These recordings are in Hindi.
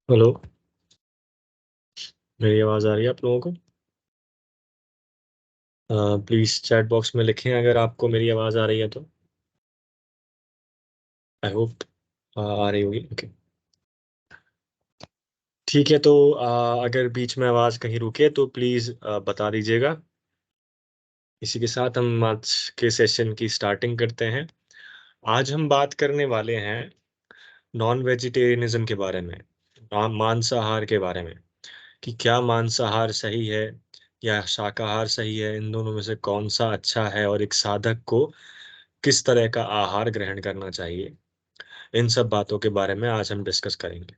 हेलो। मेरी आवाज़ आ रही है आप लोगों को? प्लीज़ चैट बॉक्स में लिखें अगर आपको मेरी आवाज़ आ रही है तो। आई होप आ रही होगी। ओके, ठीक है। तो अगर बीच में आवाज़ कहीं रुके तो प्लीज़ बता दीजिएगा। इसी के साथ हम आज के सेशन की स्टार्टिंग करते हैं। आज हम बात करने वाले हैं नॉन वेजिटेरियनिज्म के बारे में, मांसाहार के बारे में, कि क्या मांसाहार सही है या शाकाहार सही है, इन दोनों में से कौन सा अच्छा है और एक साधक को किस तरह का आहार ग्रहण करना चाहिए। इन सब बातों के बारे में आज हम डिस्कस करेंगे।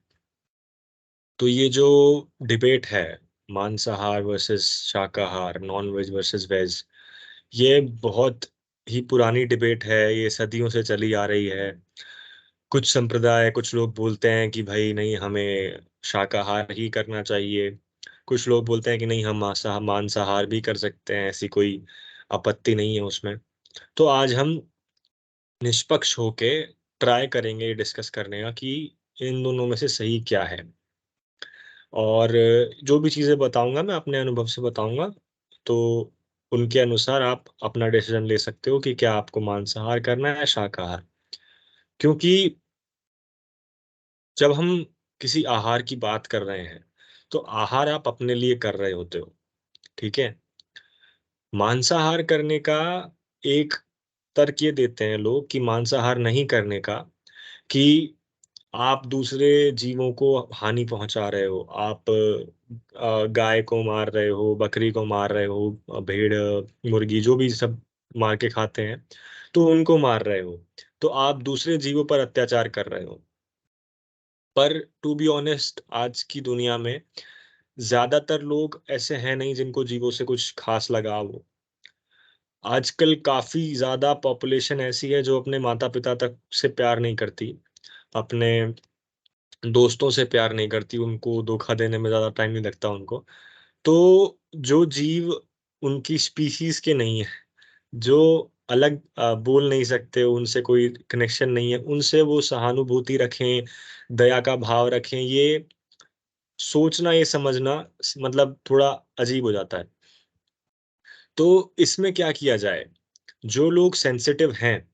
तो ये जो डिबेट है, मांसाहार वर्सेस शाकाहार, नॉन वेज वर्सेस वेज, ये बहुत ही पुरानी डिबेट है। ये सदियों से चली आ रही है। कुछ संप्रदाय, कुछ लोग बोलते हैं कि भाई नहीं, हमें शाकाहार ही करना चाहिए। कुछ लोग बोलते हैं कि नहीं, हम मांसाहार भी कर सकते हैं, ऐसी कोई आपत्ति नहीं है उसमें। तो आज हम निष्पक्ष होके ट्राई करेंगे डिस्कस करने का कि इन दोनों में से सही क्या है। और जो भी चीज़ें बताऊंगा मैं अपने अनुभव से बताऊंगा, तो उनके अनुसार आप अपना डिसीजन ले सकते हो कि क्या आपको मांसाहार करना है या शाकाहार। क्योंकि जब हम किसी आहार की बात कर रहे हैं तो आहार आप अपने लिए कर रहे होते हो, ठीक है। मांसाहार करने का एक तर्क ये देते हैं लोग कि मांसाहार नहीं करने का, कि आप दूसरे जीवों को हानि पहुंचा रहे हो। आप गाय को मार रहे हो, बकरी को मार रहे हो, भेड़, मुर्गी, जो भी सब मार के खाते हैं, तो उनको मार रहे हो। तो आप दूसरे जीवों पर अत्याचार कर रहे हो। पर टू बी ऑनेस्ट, आज की दुनिया में ज्यादातर लोग ऐसे हैं नहीं जिनको जीवों से कुछ खास लगाव हो। आजकल काफी ज्यादा पॉपुलेशन ऐसी है जो अपने माता पिता तक से प्यार नहीं करती, अपने दोस्तों से प्यार नहीं करती, उनको धोखा देने में ज्यादा टाइम नहीं लगता उनको। तो जो जीव उनकी स्पीशीज के नहीं है, जो अलग बोल नहीं सकते, उनसे कोई कनेक्शन नहीं है, उनसे वो सहानुभूति रखें, दया का भाव रखें, ये सोचना, ये समझना मतलब थोड़ा अजीब हो जाता है। तो इसमें क्या किया जाए? जो लोग सेंसिटिव हैं,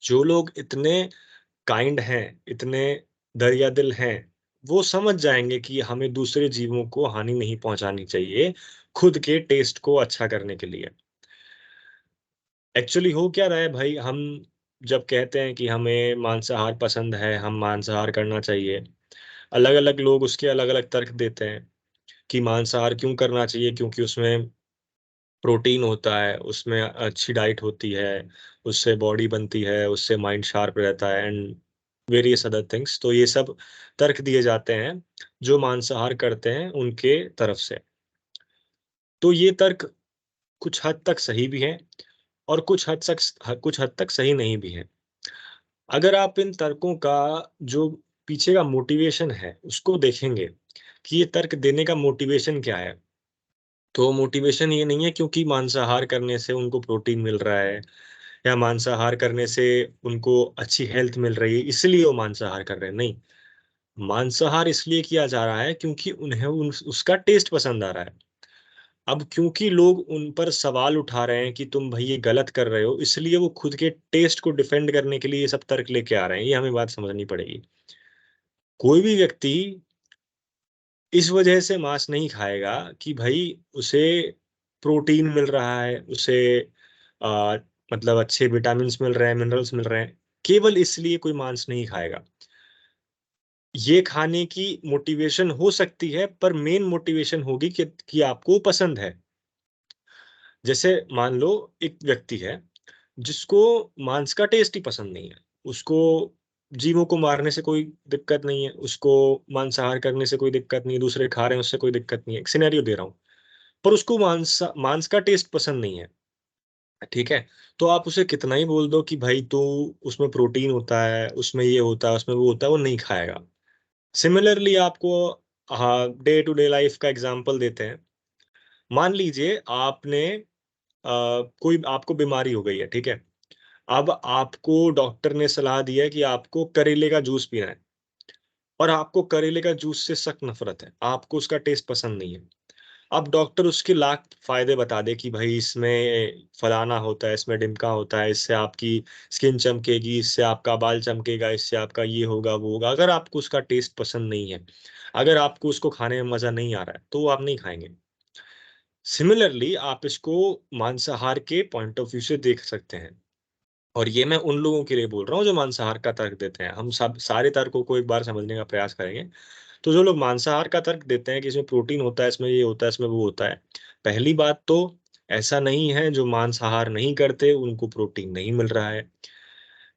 जो लोग इतने काइंड हैं, इतने दरिया दिल हैं, वो समझ जाएंगे कि हमें दूसरे जीवों को हानि नहीं पहुंचानी चाहिए खुद के टेस्ट को अच्छा करने के लिए। एक्चुअली हो क्या रहा है भाई, हम जब कहते हैं कि हमें मांसाहार पसंद है, हम मांसाहार करना चाहिए, अलग अलग लोग उसके अलग अलग तर्क देते हैं कि मांसाहार क्यों करना चाहिए, क्योंकि उसमें प्रोटीन होता है, उसमें अच्छी डाइट होती है, उससे बॉडी बनती है, उससे माइंड शार्प रहता है, एंड वेरियस अदर थिंग्स। तो ये सब तर्क दिए जाते हैं जो मांसाहार करते हैं उनके तरफ से। तो ये तर्क कुछ हद तक सही भी हैं और कुछ हद तक सही नहीं भी हैं। अगर आप इन तर्कों का जो पीछे का मोटिवेशन है उसको देखेंगे कि ये तर्क देने का मोटिवेशन क्या है, तो मोटिवेशन ये नहीं है क्योंकि मांसाहार करने से उनको प्रोटीन मिल रहा है, या मांसाहार करने से उनको अच्छी हेल्थ मिल रही है इसलिए वो मांसाहार कर रहे हैं। नहीं, मांसाहार इसलिए किया जा रहा है क्योंकि उन्हें उसका टेस्ट पसंद आ रहा है। अब क्योंकि लोग उन पर सवाल उठा रहे हैं कि तुम भाई ये गलत कर रहे हो, इसलिए वो खुद के टेस्ट को डिफेंड करने के लिए ये सब तर्क लेके आ रहे हैं। ये हमें बात समझनी पड़ेगी। कोई भी व्यक्ति इस वजह से मांस नहीं खाएगा कि भाई उसे प्रोटीन मिल रहा है, उसे आ, मतलब अच्छे विटामिन्स मिल रहे हैं, मिनरल्स मिल रहे हैं, केवल इसलिए कोई मांस नहीं खाएगा। ये खाने की मोटिवेशन हो सकती है, पर मेन मोटिवेशन होगी कि आपको पसंद है। जैसे मान लो एक व्यक्ति है जिसको मांस का टेस्ट ही पसंद नहीं है, उसको जीवों को मारने से कोई दिक्कत नहीं है, उसको मांसाहार करने से कोई दिक्कत नहीं है, दूसरे खा रहे हैं उससे कोई दिक्कत नहीं है, एक सिनेरियो दे रहा हूँ। पर उसको मांस मांस का टेस्ट पसंद नहीं है, ठीक है। तो आप उसे कितना ही बोल दो कि भाई तू, उसमें प्रोटीन होता है, उसमें ये होता है, उसमें वो होता है, वो नहीं खाएगा। सिमिलरली आपको, हाँ, डे टू डे लाइफ का एग्जांपल देते हैं। मान लीजिए आपने कोई आपको बीमारी हो गई है, ठीक है। अब आपको डॉक्टर ने सलाह दी है कि आपको करेले का जूस पीना है। और आपको करेले का जूस से सख्त नफ़रत है, आपको उसका टेस्ट पसंद नहीं है। अब डॉक्टर उसके लाख फ़ायदे बता दे कि भई इसमें फलाना होता है, इसमें ढिमका होता है, इससे आपकी स्किन चमकेगी, इससे आपका बाल चमकेगा, इससे आपका ये होगा, वो होगा। अगर आपको उसका टेस्ट पसंद नहीं है, अगर आपको उसको खाने में मज़ा नहीं आ रहा है, तो वो आप नहीं खाएँगे। सिमिलरली आप इसको मांसाहार के पॉइंट ऑफ व्यू से देख सकते हैं। और ये मैं उन लोगों के लिए बोल रहा हूँ जो मांसाहार का तर्क देते हैं। हम सब सारे तर्कों को एक बार समझने का प्रयास करेंगे। तो जो लोग मांसाहार का तर्क देते हैं कि इसमें प्रोटीन होता है, इसमें ये होता है, इसमें वो होता है। पहली बात तो ऐसा नहीं है जो मांसाहार नहीं करते उनको प्रोटीन नहीं मिल रहा है।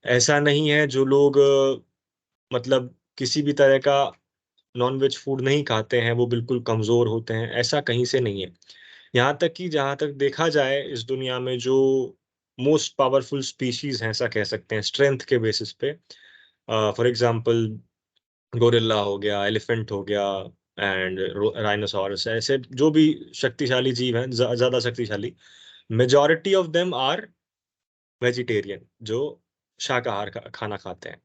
ऐसा नहीं है जो लोग मतलब किसी भी तरह का नॉन-वेज फूड नहीं खाते हैं, वो बिल्कुल कमज़ोर होते हैं, ऐसा कहीं से नहीं है। यहाँ तक कि जहाँ तक देखा जाए इस दुनिया में जो मोस्ट पावरफुल स्पीशीज़ हैं, ऐसा कह सकते हैं स्ट्रेंथ के बेसिस पे फॉर एग्ज़ाम्पल गोरिल्ला हो गया, एलिफेंट हो गया एंड राइनोसॉरस ऐसे जो भी शक्तिशाली जीव हैं, ज़्यादा शक्तिशाली, majority of them are vegetarian जो शाकाहार खाना खाते हैं।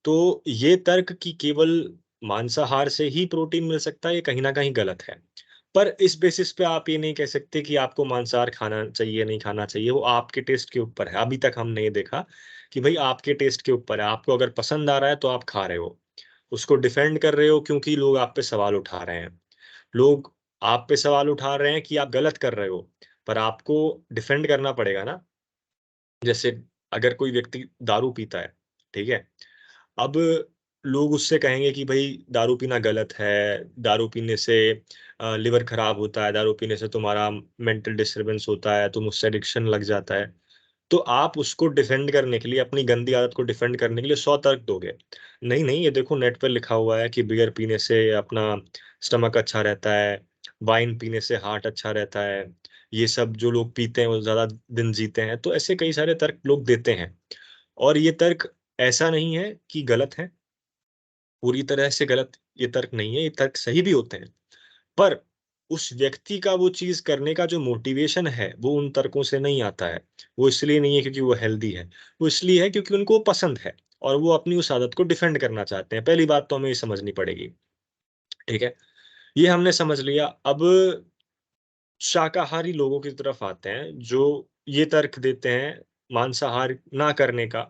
तो ये तर्क कि केवल मांसाहार से ही प्रोटीन मिल सकता है, ये कहीं न कहीं गलत है। पर इस बेसिस पे आप ये नहीं कह सकते कि आपको मांसाहार खाना चाहिए, नहीं खाना चाहिए, वो आपके टेस्ट के ऊपर है। अभी तक हमने ये देखा कि भई आपके टेस्ट के ऊपर है, आपको अगर पसंद आ रहा है तो आप खा रहे हो। उसको डिफेंड कर रहे हो क्योंकि लोग आप पे सवाल उठा रहे हैं। लोग आप पे सवाल उठा रहे हैं कि आप गलत कर रहे हो, पर आपको डिफेंड करना पड़ेगा ना। जैसे अगर कोई व्यक्ति दारू पीता है, ठीक है? अब लोग उससे कहेंगे कि भई दारू पीना गलत है, दारू पीने से लिवर खराब होता है, दारू पीने से तुम्हारा मेंटल डिस्टर्बेंस होता है, तुम उससे एडिक्शन लग जाता है। तो आप उसको डिफेंड करने के लिए, अपनी गंदी आदत को डिफेंड करने के लिए 100 तर्क दोगे। नहीं, नहीं, ये देखो नेट पे लिखा हुआ है कि बियर पीने से अपना स्टमक अच्छा रहता है, वाइन पीने से हार्ट अच्छा रहता है, ये सब जो लोग पीते हैं वो ज़्यादा दिन जीते हैं। तो ऐसे कई सारे तर्क लोग देते हैं और ये तर्क ऐसा नहीं है कि गलत है, पूरी तरह से गलत ये तर्क नहीं है, ये तर्क सही भी होते हैं। पर उस व्यक्ति का वो चीज़ करने का जो मोटिवेशन है, वो उन तर्कों से नहीं आता है। वो इसलिए नहीं है क्योंकि वो हेल्दी है, वो इसलिए है क्योंकि उनको वो पसंद है और वो अपनी उस आदत को डिफेंड करना चाहते हैं। पहली बात तो हमें ये समझनी पड़ेगी, ठीक है? ये हमने समझ लिया, अब शाकाहारी लोगों की तरफ आते हैं, जो ये तर्क देते हैं मांसाहार ना करने का,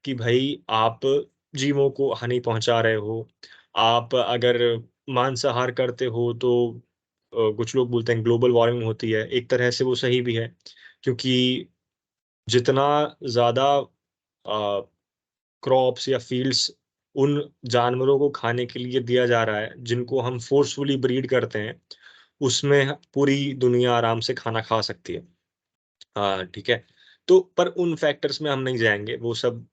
कि भई आप जीवों को हानि पहुँचा रहे हो। आप अगर मांसाहार करते हो तो कुछ लोग बोलते हैं ग्लोबल वार्मिंग होती है। एक तरह से वो सही भी है, क्योंकि जितना ज़्यादा अ, क्रॉप्स या फील्ड्स उन जानवरों को खाने के लिए दिया जा रहा है, जिनको हम फ़ोर्सफुली ब्रीड करते हैं, उसमें पूरी दुनिया आराम से खाना खा सकती है। ठीक है। तो पर उन फैक्टर्स में हम नहीं जाएँगे, वो सब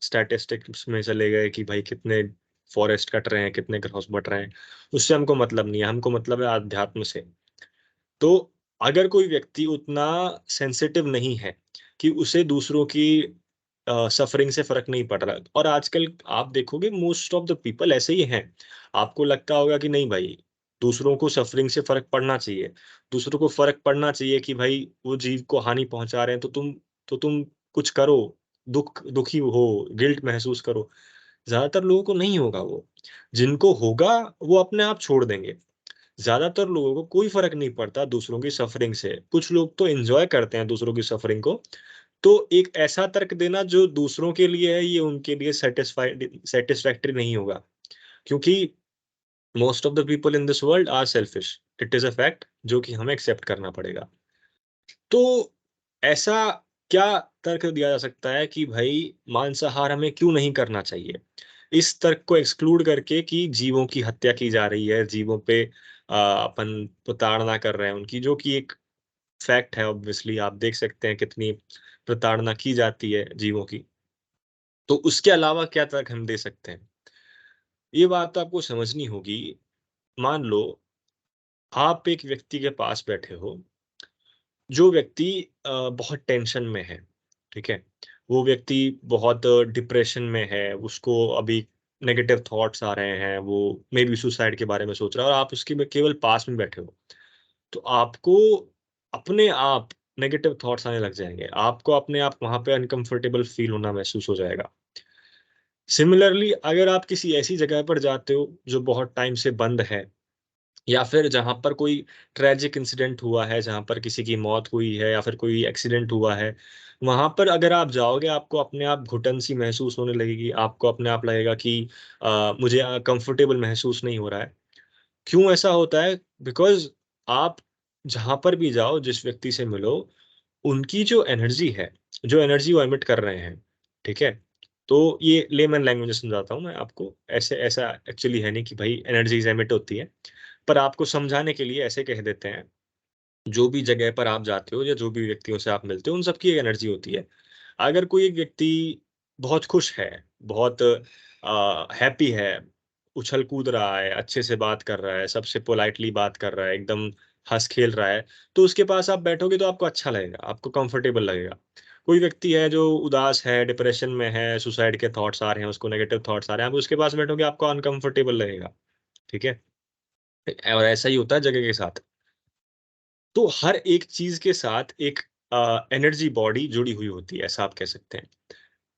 स्टैटिस्टिक्स में चले गए कि भाई कितने फॉरेस्ट कट रहे हैं, कितने क्रॉस बट रहे हैं, उससे हमको मतलब नहीं है, हमको मतलब है आध्यात्म से। तो अगर कोई व्यक्ति उतना सेंसिटिव नहीं है कि उसे दूसरों की सफ़रिंग से फ़र्क नहीं पड़ रहा और आजकल आप देखोगे मोस्ट ऑफ द पीपल ऐसे ही हैं। आपको लगता होगा कि नहीं भाई, दूसरों को सफ़रिंग से फ़र्क पड़ना चाहिए। दूसरों को फ़र्क पड़ना चाहिए कि भाई वो जीव को हानि पहुँचा रहे हैं तो तुम कुछ करो, दुखी हो, गिल्ट महसूस करो। ज़्यादातर लोगों को नहीं होगा वो। जिनको होगा वो अपने आप छोड़ देंगे। ज़्यादातर लोगों को कोई फ़र्क नहीं पड़ता दूसरों की सफ़रिंग से। कुछ लोग तो एन्जॉय करते हैं दूसरों की सफ़रिंग को। तो एक ऐसा तर्क देना जो दूसरों के लिए है, ये उनके लिए सैटिस्फैक्टरी नहीं होगा। क्योंकि most of the people in this world are selfish. It is a fact जो कि हमें एक्सेप्ट करना पड़ेगा। तो ऐसा क्या तर्क दिया जा सकता है कि भई मांसाहार हमें क्यों नहीं करना चाहिए? इस तर्क को एक्सक्लूड करके कि जीवों की हत्या की जा रही है, जीवों पे अपन प्रताड़ना कर रहे हैं उनकी, जो कि एक फैक्ट है ऑब्वियसली आप देख सकते हैं कितनी प्रताड़ना की जाती है जीवों की। तो उसके अलावा क्या तर्क हम दे सकते हैं? ये बात तो आपको समझनी होगी। मान लो आप एक व्यक्ति के पास बैठे हो, जो व्यक्ति बहुत टेंशन में है, ठीक है? वो व्यक्ति बहुत डिप्रेशन में है, उसको अभी नेगेटिव थॉट्स आ रहे हैं, वो मेबी सुसाइड के बारे में सोच रहा है और आप उसके में केवल पास में बैठे हो। तो आपको अपने आप नेगेटिव थॉट्स आने लग जाएँगे। आपको अपने आप वहाँ पे अनकम्फर्टेबल फ़ील होना महसूस हो जाएगा। सिमिलरली अगर आप किसी ऐसी जगह पर जाते हो जो बहुत टाइम से बंद है, या फिर जहाँ पर कोई ट्रेजिक इंसिडेंट हुआ है, जहाँ पर किसी की मौत हुई है या फिर कोई एक्सीडेंट हुआ है, वहाँ पर अगर आप जाओगे आपको अपने आप घुटन-सी महसूस होने लगेगी, आपको अपने आप लगेगा कि मुझे कंफर्टेबल महसूस नहीं हो रहा है। क्यों ऐसा होता है? बिकॉज़ आप जहाँ पर भी जाओ, जिस व्यक्ति से मिलो, उनकी जो एनर्जी है, जो एनर्जी वो एमिट कर रहे हैं, ठीक है? तो ये लेमन लैंग्वेज में समझाता हूँ मैं आपको, ऐसे ऐसा एक्चुअली है नहीं कि भई एनर्जीज़ एमिट होती है, पर आपको समझाने के लिए ऐसे कह देते हैं, जो भी जगह पर आप जाते हो या जो भी व्यक्तियों से आप मिलते हो, उन सबकी एक एनर्जी होती है। अगर कोई एक व्यक्ति बहुत खुश है, बहुत हैप्पी है, उछल-कूद रहा है, अच्छे से बात कर रहा है, सबसे पोलाइटली बात कर रहा है, एकदम हँस-खेल रहा है, तो उसके पास आप बैठोगे तो आपको अच्छा लगेगा, आपको कंफर्टेबल लगेगा। कोई व्यक्ति है जो उदास है, डिप्रेशन में है, सुसाइड के थॉट्स आ रहे हैं, उसको नेगेटिव थॉट्स आ रहे हैं, आप उसके पास बैठोगे आपको अनकंफर्टेबल लगेगा, ठीक है? और ऐसा ही होता है जगह के साथ। तो हर एक चीज़ के साथ एक एनर्जी बॉडी जुड़ी हुई होती है, ऐसा आप कह सकते हैं।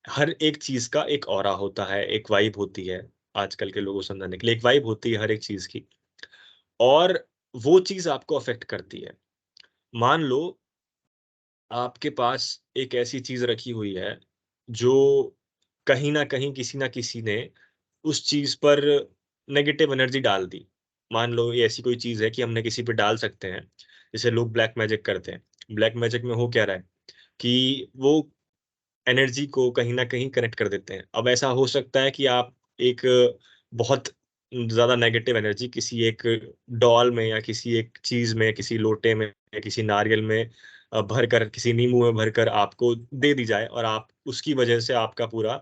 हर एक चीज़ का एक ऑरा होता है, एक वाइब होती है, आजकल के लोगों को समझाने के लिए एक वाइब होती है हर एक चीज़ की, और वो चीज़ आपको अफ़ेक्ट करती है। मान लो आपके पास एक ऐसी चीज़ रखी हुई है, जो कहीं न कहीं किसी न किसी ने उस चीज़ पर नेगेटिव एनर्जी डाल दी। मान लो ये ऐसी कोई चीज़ है कि हमने किसी पे डाल सकते हैं, जैसे लोग ब्लैक मैजिक करते हैं। ब्लैक मैजिक में हो क्या रहा है कि वो एनर्जी को कहीं न कहीं कनेक्ट कर देते हैं। अब ऐसा हो सकता है कि आप एक बहुत ज़्यादा नेगेटिव एनर्जी किसी एक डॉल में या किसी एक चीज़ में, किसी लोटे में या किसी नारियल में भरकर, किसी नींबू में भरकर आपको दे दी जाए और आप उसकी वजह से आपका पूरा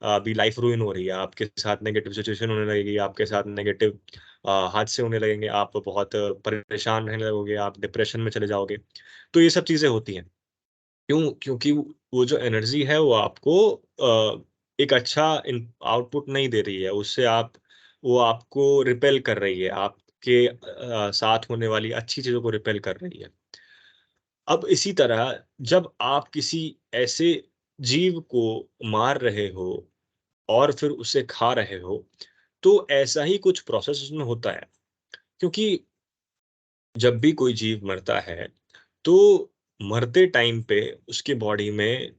अभी लाइफ रूइन हो रही है। आपके साथ नेगेटिव सिचुएशन होने लगेगी, आपके साथ नेगेटिव हादसे होने लगेंगे, आप बहुत परेशान रहने लगोगे, आप डिप्रेशन में चले जाओगे। तो ये सब चीज़ें होती हैं। क्यों? क्योंकि वो जो एनर्जी है वो आपको एक अच्छा इन आउटपुट नहीं दे रही है, उससे आप वो आपको रिपेल कर रही है, आपके साथ होने वाली अच्छी चीज़ों को रिपेल कर रही है। अब इसी तरह जब आप किसी ऐसे जीव को मार रहे हो और फिर उसे खा रहे हो, तो ऐसा ही कुछ प्रोसेस उसमें होता है। क्योंकि जब भी कोई जीव मरता है, तो मरते टाइम पे उसके बॉडी में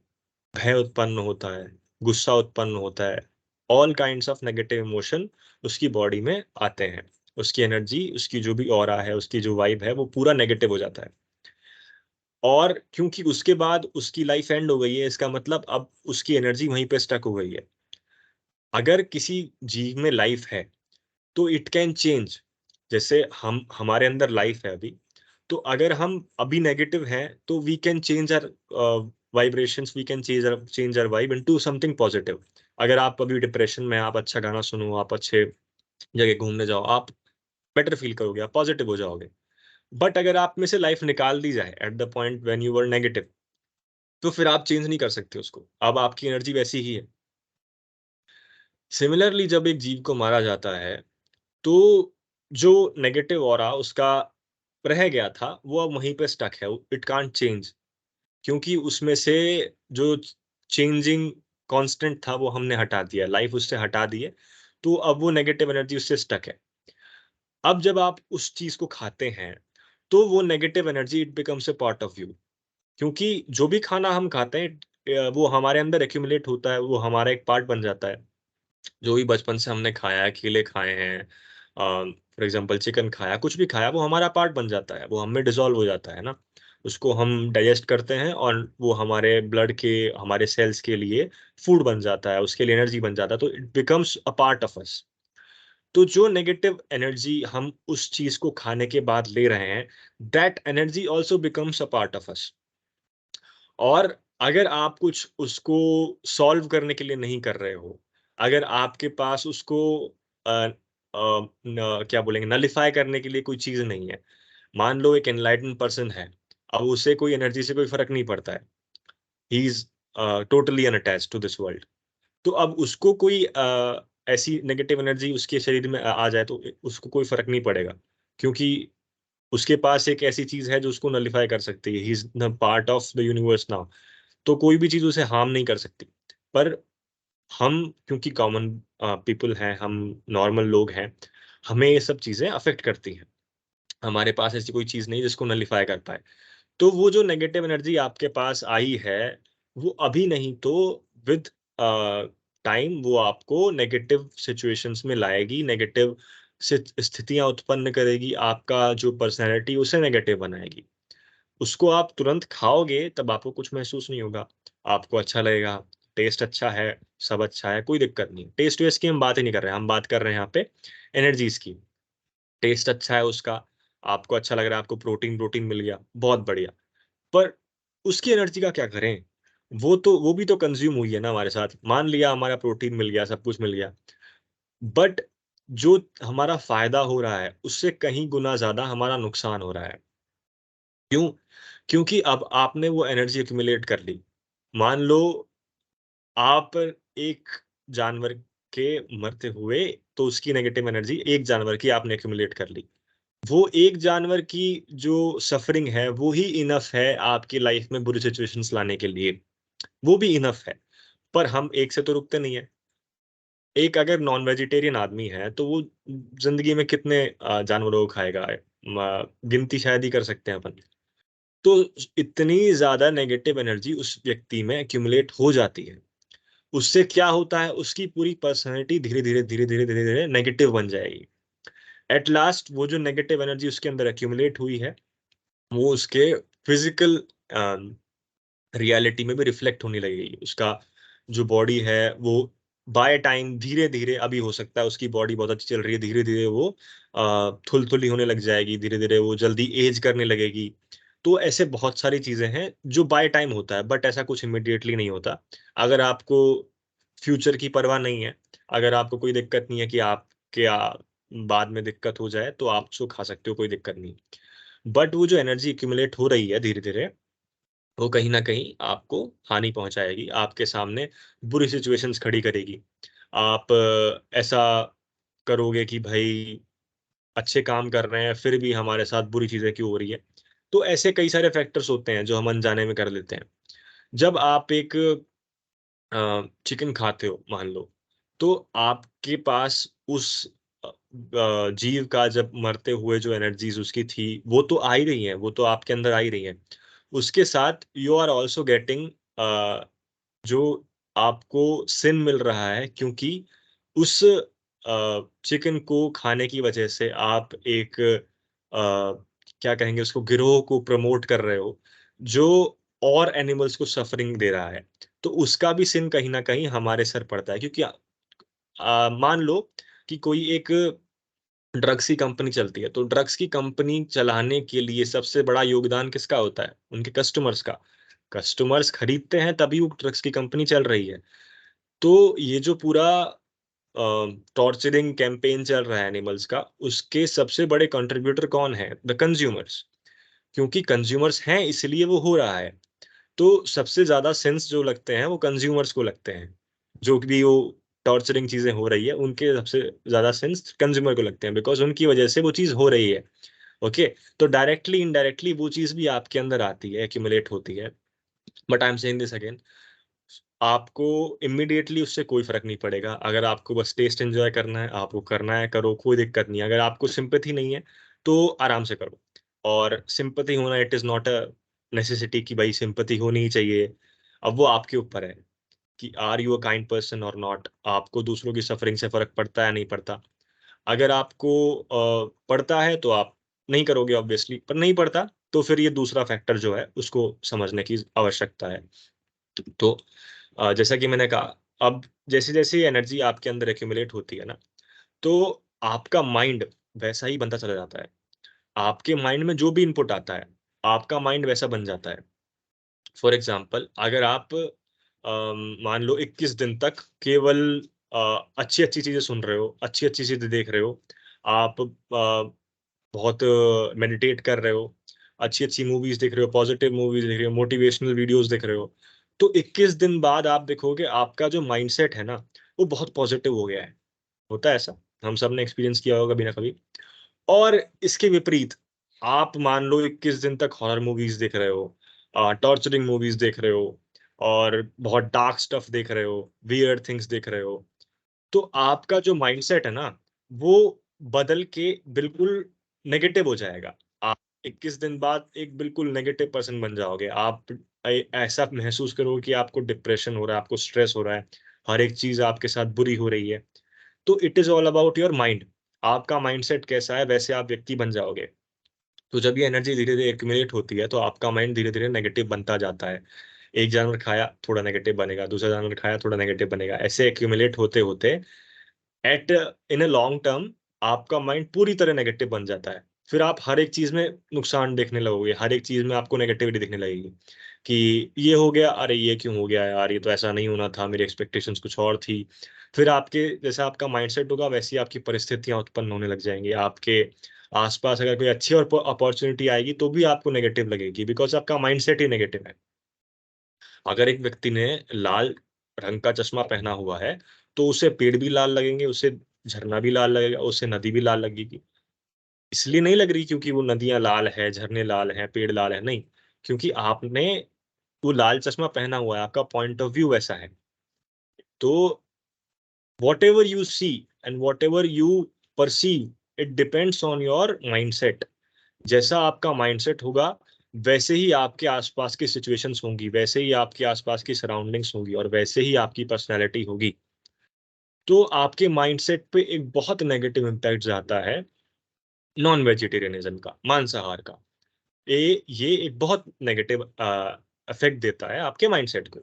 भय उत्पन्न होता है, गुस्सा उत्पन्न होता है, all kinds of negative emotion उसकी बॉडी में आते हैं। उसकी एनर्जी, उसकी जो भी ऑरा है, उसकी जो वाइब है, वो पूरा नेगेटिव हो जाता है। और क्योंकि उसके बाद उसकी लाइफ एंड हो गई है, इसका मतलब अब उसकी एनर्जी वहीं पे स्टक हो गई है। अगर किसी जीव में लाइफ है, तो इट कैन चेंज। जैसे हम हमारे अंदर लाइफ है अभी, तो अगर हम अभी नेगेटिव हैं, तो we can change our vibrations, we can change our vibe into something positive. अगर आप अभी डिप्रेशन में, आप अच्छा गाना सुनो, आप अच्छे जगह घूमने जाओ, आप बेटर फील करोगे, आप पॉजिटिव हो जाओगे। बट अगर आप में से लाइफ निकाल दी जाए at the point when you were negative, तो फिर आप चेंज नहीं कर सकते उसको। अब आपकी एनर्जी वैसी ही है। सिमिलरली जब एक जीव को मारा जाता है, तो जो नेगेटिव ऑरा उसका रह गया था, वो अब वहीं पे स्टक है, इट कांट चेंज, क्योंकि उसमें से जो चेंजिंग कांस्टेंट था, वो हमने हटा दिया, लाइफ उससे हटा दी है, तो अब वो नेगेटिव एनर्जी उससे स्टक है। अब जब आप उस चीज़ को खाते हैं, तो वो negative energy it becomes a part of you, क्योंकि जो भी खाना हम खाते हैं वो हमारे अंदर एक्यूमुलेट होता है, वो हमारा एक पार्ट बन जाता है। जो भी बचपन से हमने खाया है, केले खाए हैं, फॉर एग्ज़ाम्पल चिकन खाया, कुछ भी खाया, वो हमारा पार्ट बन जाता है, वो हम में डिसॉल्व हो जाता है ना। उसको हम डाइजेस्ट करते हैं और वो हमारे ब्लड के, हमारे सेल्स के लिए फूड बन जाता है, उसके लिए एनर्जी बन जाता है, तो it becomes a part of us. तो जो नेगेटिव एनर्जी हम उस चीज़ को खाने के बाद ले रहे हैं, that energy also becomes a part of us. और अगर आप कुछ उसको सॉल्व करने के लिए नहीं कर रहे हो, अगर आपके पास उसको अ क्या बोलेंगे, नलिफाई करने के लिए कोई चीज़ नहीं है। मान लो एक एनलाइटेंड पर्सन है, अब उसे कोई एनर्जी से कोई फ़र्क नहीं पड़ता है। He is totally unattached to this world. तो अब उसको कोई ऐसी नेगेटिव एनर्जी उसके शरीर में आ जाए, तो उसको कोई फ़र्क नहीं पड़ेगा, क्योंकि उसके पास एक ऐसी चीज़ है जो उसको नलिफाई कर सकती है। He is the part of the universe now. तो कोई भी चीज़ उसे हार्म नहीं कर सकती। पर हम क्योंकि कॉमन पीपल हैं, हम नॉर्मल लोग हैं, हमें ये सब चीज़ें अफ़ेक्ट करती हैं। हमारे पास ऐसी कोई चीज़ नहीं जिसको नलिफ़ाई कर पाए। तो वो जो नेगेटिव एनर्जी आपके पास आई है, वो अभी नहीं तो विद टाइम वो आपको नेगेटिव सिचुएशंस में लाएगी, नेगेटिव स्थितियाँ उत्पन्न करेगी, आपका जो पर्सनैलिटी उसे नेगेटिव बनाएगी। उसको आप तुरंत खाओगे तब आपको कुछ महसूस नहीं होगा। आपको अच्छा लगेगा, टेस्ट अच्छा है, सब अच्छा है, कोई दिक्कत नहीं। टेस्ट-वेस्ट की हम बात ही नहीं कर रहे हैं, हम बात कर रहे हैं यहाँ पे एनर्जीज़ की। टेस्ट अच्छा है उसका, आपको अच्छा लग रहा है, आपको प्रोटीन-प्रोटीन मिल गया, बहुत बढ़िया। पर उसकी एनर्जी का क्या करें? वो भी तो कंज़्यूम हुई है ना हमारे साथ। मान लिया हमारा प्रोटीन मिल गया, सब कुछ मिल गया, बट जो हमारा फ़ायदा हो रहा है, उससे कहीं गुना ज़्यादा हमारा नुकसान हो रहा है। क्यों? क्योंकि अब आपने वो एनर्जी एक्यूमुलेट कर ली। मान लो आप एक जानवर के मरते हुए, तो उसकी नेगेटिव एनर्जी एक जानवर की आपने एक्यूमुलेट कर ली। वो एक जानवर की जो सफ़रिंग है, वो ही इनफ़ है आपकी लाइफ़ में बुरी सिचुएशंस लाने के लिए। वो भी इनफ़ है, पर हम एक से तो रुकते नहीं हैं। एक अगर नॉन वेजिटेरियन आदमी है, तो वो ज़िंदगी में कितने जानवरों को खाएगा? गिनती शायद ही कर सकते हैं अपन। तो इतनी ज़्यादा नेगेटिव एनर्जी उस व्यक्ति में एक्यूमुलेट हो जाती है। उससे क्या होता है, उसकी पूरी पर्सनैलिटी धीरे-धीरे, धीरे-धीरे, धीरे-धीरे नेगेटिव बन जाएगी। एट लास्ट वो जो नेगेटिव एनर्जी उसके अंदर एक्यूमुलेट हुई है, वो उसके फिज़िकल रियलिटी में भी रिफ्लेक्ट होने लगेगी। उसका जो बॉडी है वो बाय टाइम धीरे-धीरे, अभी हो सकता है उसकी बॉडी बहुत अच्छी चल रही है, धीरे-धीरे वो थुलथुली होने लग जाएगी, धीरे-धीरे वो जल्दी एज करने लगेगी। तो ऐसे बहुत सारी चीज़ें हैं जो बाय टाइम होता है, बट ऐसा कुछ इमीडिएटली नहीं होता। अगर आपको फ्यूचर की परवाह नहीं है, अगर आपको कोई दिक्कत नहीं है कि आपके बाद में दिक्कत हो जाए, तो आप उसको खा सकते हो, कोई दिक्कत नहीं। बट वो जो एनर्जी एक्यूमुलेट हो रही है धीरे-धीरे, वो कहीं न कहीं आपको हानि पहुँचाएगी, आपके सामने बुरी सिचुएशंस खड़ी करेगी। आप ऐसा करोगे कि भई अच्छे काम कर रहे हैं, फिर भी हमारे साथ बुरी चीज़ें क्यों हो रही हैं? तो ऐसे कई सारे फैक्टर्स होते हैं जो हम अनजाने में कर लेते हैं। जब आप एक चिकन खाते हो मान लो, तो आपके पास उस जीव का जब मरते हुए जो एनर्जीज़ उसकी थी, वो तो आ ही रही हैं, वो तो आपके अंदर आ ही रही हैं। उसके साथ यू आर आल्सो गेटिंग जो आपको सिन मिल रहा है, क्योंकि उस चिकन को खाने की वजह से आप एक क्या कहेंगे उसको, गिरोह को प्रमोट कर रहे हो, जो और एनिमल्स को सफ़रिंग दे रहा है। तो उसका भी सिन कहीं न कहीं हमारे सर पड़ता है, क्योंकि मान लो कि कोई एक ड्रग्स की कंपनी चलती है, तो ड्रग्स की कंपनी चलाने के लिए सबसे बड़ा योगदान किसका होता है? उनके कस्टमर्स का। कस्टमर्स खरीदते हैं तभी वो ड्रग्स की कंपनी चल रही है। तो ये जो पूरा टॉर्चरिंग कैंपेन चल रहा है एनिमल्स का, उसके सबसे बड़े कंट्रीब्यूटर कौन है? The consumers. क्योंकि कंज्यूमर्स हैं इसलिए वो हो रहा है। तो सबसे ज़्यादा सेंस जो लगते हैं वो कंज्यूमर्स को लगते हैं। जो भी वो टॉर्चरिंग चीज़ें हो रही है, उनके सबसे ज़्यादा सेंस कंज्यूमर को लगते हैं, बिकॉज़ उनकी वजह से वो चीज़ हो रही है। ओके? तो डायरेक्टली, इनडायरेक्टली वो चीज़ भी आपके अंदर आती है, एक्युमुलेट होती है। But I am saying this again, आपको इमीडिएटली उससे कोई फ़र्क नहीं पड़ेगा। अगर आपको बस टेस्ट एन्जॉय करना है, आपको करना है, करो, कोई दिक्कत नहीं है। अगर आपको सिम्पैथी नहीं है, तो आराम से करो। और सिम्पैथी होना, it is not a necessity कि भई सिम्पैथी होनी ही चाहिए। अब वो आपके ऊपर है कि are you a kind person और नॉट? आपको दूसरों की सफ़रिंग से फ़र्क पड़ता है या नहीं पड़ता? अगर आपको पड़ता है तो आप नहीं करोगे ऑब्वियसली, पर नहीं पड़ता तो फिर ये दूसरा फैक्टर जो है उसको समझने की आवश्यकता है। तो जैसा कि मैंने कहा, अब जैसे-जैसे ये एनर्जी आपके अंदर एक्यूमुलेट होती है ना, तो आपका माइंड वैसा ही बनता चला जाता है। आपके माइंड में जो भी इनपुट आता है, आपका माइंड वैसा बन जाता है। फॉर एग्ज़ाम्पल, अगर आप मान लो 21 दिन तक केवल अच्छी-अच्छी चीज़ें सुन रहे हो, अच्छी-अच्छी चीज़ें देख रहे हो, आप बहुत मेडिटेट कर रहे हो, अच्छी-अच्छी मूवीज़ देख रहे हो, पॉज़िटिव मूवीज़ देख रहे हो, मोटिवेशनल वीडियोज़ देख रहे हो, तो 21 दिन बाद आप देखोगे आपका जो माइंडसेट है ना, वो बहुत पॉज़िटिव हो गया है। होता है ऐसा? हम सब ने एक्सपीरियंस किया होगा कभी ना कभी। और इसके विपरीत, आप मान लो 21 दिन तक हॉरर मूवीज़ देख रहे हो, टॉर्चरिंग मूवीज़ देख रहे हो, और बहुत डार्क स्टफ देख रहे हो, वियर्ड थिंग्स देख रहे हो, तो आपका जो माइंडसेट है ना, वो बदल के बिल्कुल नेगेटिव हो जाएगा। आप 21 दिन बाद एक बिल्कुल नेगेटिव पर्सन बन जाओगे। आप ऐसा महसूस करोगे कि आपको डिप्रेशन हो रहा है, आपको स्ट्रेस हो रहा है, हर एक चीज़ आपके साथ बुरी हो रही है। तो it is all about your mind. आपका माइंडसेट कैसा है, वैसे आप व्यक्ति बन जाओगे। तो जब ये एनर्जी धीरे-धीरे एक्यूमुलेट होती है, तो आपका माइंड धीरे-धीरे नेगेटिव बनता जाता है। एक जानवर खाया, थोड़ा नेगेटिव बनेगा, दूसरा जानवर खाया, थोड़ा नेगेटिव बनेगा। ऐसे एक्यूमुलेट होते-होते at in a long term आपका माइंड पूरी तरह नेगेटिव बन जाता है। फिर आप हर एक चीज़ में नुकसान देखने लगोगे, हर एक चीज़ में आपको नेगेटिविटी दिखने लगेगी, कि ये हो गया, अरे ये क्यों हो गया यार, ये तो ऐसा नहीं होना था, मेरी एक्सपेक्टेशंस कुछ और थी। फिर आपके जैसा आपका माइंडसेट होगा, वैसी आपकी परिस्थितियाँ उत्पन्न होने लग जाएँगी। आपके आस-पास अगर कोई अच्छी और अपॉर्च्युनिटी आएगी, तो भी आपको नेगेटिव लगेगी बिकॉज़ आपका माइंडसेट ही नेगेटिव है। अगर एक व्यक्ति ने लाल रंग का चश्मा पहना हुआ है, तो उसे पेड़ भी लाल लगेंगे, उसे झरना भी लाल लगेगा, उसे नदी भी लाल लगेगी। इसलिए नहीं लग रही क्योंकि वो नदियाँ लाल है, झरने लाल हैं, पेड़ लाल है, नहीं। क्योंकि आपने वो लाल चश्मा पहना हुआ है, आपका पॉइंट ऑफ व्यू वैसा है। तो whatever you see and whatever you perceive, it depends on your mindset. जैसा आपका माइंडसेट होगा, वैसे ही आपके आसपास की सिचुएशंस होंगी, वैसे ही आपके आसपास की सराउंडिंग्स होंगी और वैसे ही आपकी पर्सनैलिटी होगी। तो आपके माइंडसेट पे एक बहुत नेगेटिव इम्पैक्ट जाता है नॉन वेजिटेरियनिज़्म का, मांसाहार का। ये एक बहुत नेगेटिव इफ़ेक्ट देता है आपके माइंडसेट को,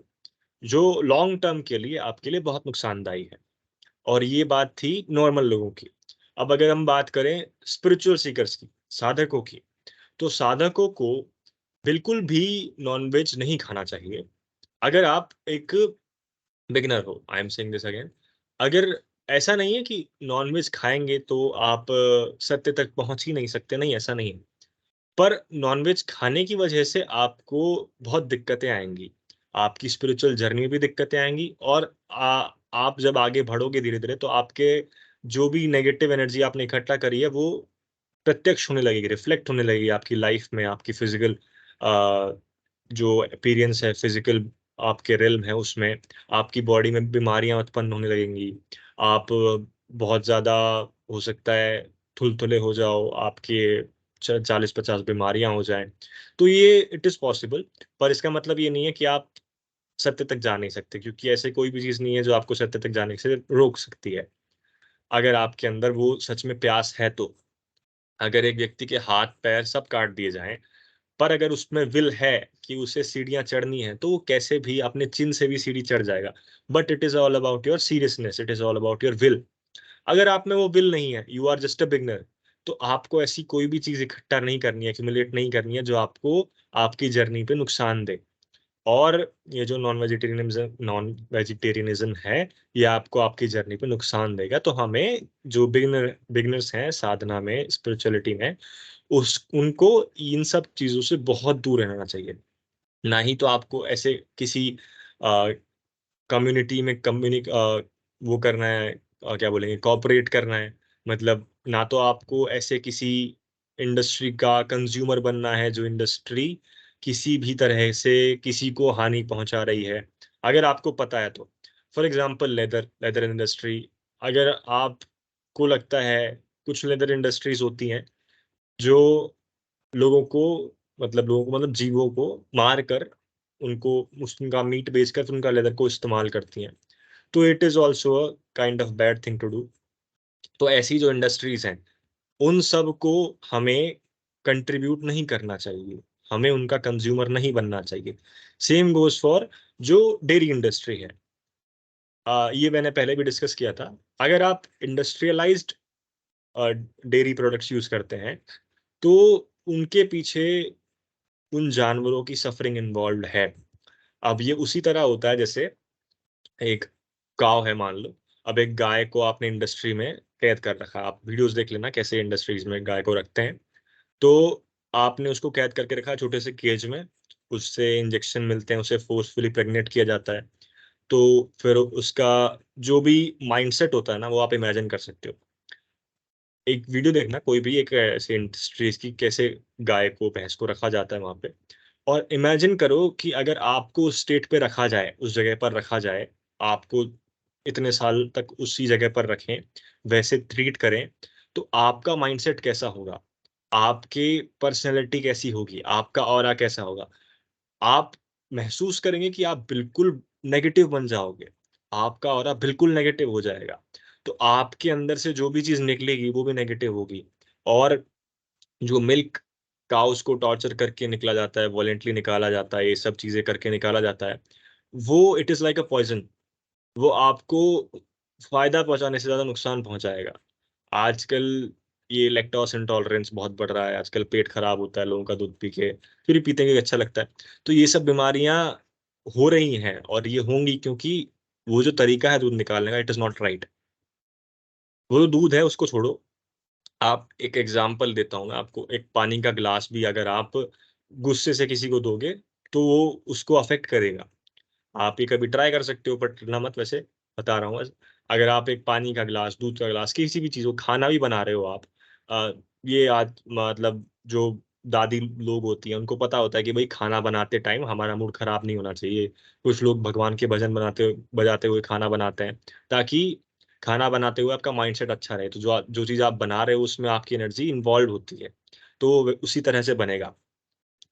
जो लॉन्ग टर्म के लिए आपके लिए बहुत नुकसानदायी है। और ये बात थी नॉर्मल लोगों की। अब अगर हम बात करें स्पिरिचुअल सीकर्स की, साधकों की, तो साधकों को बिल्कुल भी नॉन-वेज नहीं खाना चाहिए। अगर आप एक बिगिनर हो, I am saying this again, अगर ऐसा नहीं है कि नॉन-वेज खाएँगे तो आप सत्य तक पहुँच ही नहीं सकते, नहीं ऐसा नहीं है। पर नॉन-वेज खाने की वजह से आपको बहुत दिक्कतें आएँगी। आपकी स्पिरिचुअल जर्नी में भी दिक्कतें आएँगी और आप जब आगे बढ़ोगे धीरे-धीरे तो आपके जो भी नेगेटिव एनर्जी आपने इकट्ठा करी है वो प्रत्यक्ष होने लगेगी, रिफ्लेक्ट होने लगेगी आपकी लाइफ में, आपकी फिज़िकल जो अपीयरेंस है, फिज़िकल आपके रिल्म है उसमें, आपकी बॉडी में बीमारियाँ उत्पन्न होने लगेंगी। आप बहुत ज़्यादा हो सकता है थुलथुले हो जाओ, आपके 40-50 बीमारियाँ हो जाएँ। तो ये इट इज़ पॉसिबल, पर इसका मतलब ये नहीं है कि आप सत्य तक जा नहीं सकते क्योंकि ऐसे कोई भी चीज़ नहीं है जो आपको सत्य तक जाने से रोक सकती है। अगर आपके अंदर वो सच में प्यास है तो। अगर एक व्यक्ति के हाथ-पैर सब काट दिए जाएँ, पर अगर उसमें विल है कि उसे सीढ़ियाँ चढ़नी है, तो वो कैसे भी अपने चिन से भी सीढ़ी चढ़ जाएगा। But it is all about your seriousness, it is all about your will. अगर आप में वो विल नहीं है, you are just a beginner, तो आपको ऐसी कोई भी चीज़ इकट्ठा नहीं करनी है, एक्युमुलेट नहीं करनी है, जो आपको आपकी जर्नी पे नुकसान दे। और ये जो नॉन वेजिटेरियनिज़्म है, ये आपको आपकी जर्नी पे नुकसान देगा। तो हमें जो बिगिनर्स हैं साधना में, स्पिरिचुअलिटी में, उस उनको इन सब चीज़ों से बहुत दूर रहना चाहिए। ना ही तो आपको ऐसे किसी अ, कम्युनिटी में वो करना है, क्या बोलेंगे, कोऑपरेट करना है। मतलब ना तो आपको ऐसे किसी इंडस्ट्री का कंज़्यूमर बनना है, जो इंडस्ट्री किसी भी तरह से किसी को हानि पहुँचा रही है, अगर आपको पता है तो। For example leather leather industry, अगर आपको लगता है कुछ लेदर इंडस्ट्रीज़ होती हैं, जो लोगों को मतलब जीवों को मार कर उनको उनका मीट बेचकर फिर उनका लेदर को इस्तेमाल करती हैं। तो it is also a kind of bad thing to do. तो ऐसी जो इंडस्ट्रीज़ हैं, उन सब को हमें कंट्रीब्यूट नहीं करना चाहिए। हमें उनका कंज़्यूमर नहीं बनना चाहिए। सेम गोज़ फॉर जो डेयरी इंडस्ट्री है। ये मैंने पहले भी डिस्कस किया था। अगर आप इंडस्ट्रियलाइज़्ड अ, डेयरी प्रोडक्ट्स यूज़ करते हैं, तो उनके पीछे उन जानवरों की सफ़रिंग इन्वॉल्व्ड है। अब ये उसी तरह होता है जैसे एक काव है मान लो, अब एक गाय को आपने इंडस्ट्री में कैद कर रखा है। आप वीडियोज़ देख लेना कैसे इंडस्ट्रीज़ में गाय को रखते हैं। तो आपने उसको कैद करके रखा है छोटे से केज में, उससे इंजेक्शन मिलते हैं, उसे फ़ोर्सफुली प्रेग्नेट किया जाता है। तो फिर उसका जो भी माइंडसेट होता है ना, वो आप इमेजिन कर सकते हो। एक वीडियो देखना कोई भी एक ऐसे इंडस्ट्रीज़ की, कैसे गाय को, भैंस को रखा जाता है वहाँ पे। और इमेजिन करो कि अगर आपको उस स्टेट पे रखा जाए, उस जगह पर रखा जाए, आपको इतने साल तक उसी जगह पर रखें, वैसे ट्रीट करें, तो आपका माइंडसेट कैसा होगा? आपकी पर्सनैलिटी कैसी होगी? आपका ऑरा कैसा होगा? आप महसूस करेंगे कि आप बिल्कुल नेगेटिव बन जाओगे। आपका ऑरा बिल्कुल नेगेटिव हो जाएगा। तो आपके अंदर से जो भी चीज़ निकलेगी, वो भी नेगेटिव होगी। और जो मिल्क काउस को टॉर्चर करके निकला जाता है, वॉलेंटली निकाला जाता है, ये सब चीज़ें करके निकाला जाता है, वो it is like a poison. वो आपको फ़ायदा पहुँचाने से ज़्यादा नुकसान पहुँचाएगा। आजकल ये लैक्टोज़ इंटॉलरेंस बहुत बढ़ रहा है, आजकल पेट खराब होता है लोगों का दूध पी के, फिर भी पीते हैं अच्छा लगता है। तो ये सब बीमारियाँ हो रही हैं और ये होंगी क्योंकि वो जो तरीका है दूध निकालने का, इट इज़ नॉट राइट। वो जो दूध है उसको छोड़ो, आप एक एग्ज़ाम्पल देता हूँ मैं आपको, एक पानी का ग्लास भी अगर आप गुस्से से किसी को दोगे, तो वो उसको अफ़ेक्ट करेगा। आप ये कभी ट्राई कर सकते हो, बट ना मत वैसे, बता रहा हूँ बस। अगर आप एक पानी का ग्लास, दूध का ग्लास, किसी भी चीज़ को, खाना भी बना रहे हो आप, ये आज मतलब जो दादी लोग होती हैं, उनको पता होता है कि भई खाना बनाते टाइम हमारा मूड खराब नहीं होना चाहिए। कुछ लोग भगवान के भजन बजाते हुए खाना बनाते हैं, ताकि खाना बनाते हुए आपका माइंडसेट अच्छा रहे। तो जो चीज़ आप बना रहे हो, उसमें आपकी एनर्जी इन्वॉल्व होती है, तो व उसी तरह से बनेगा।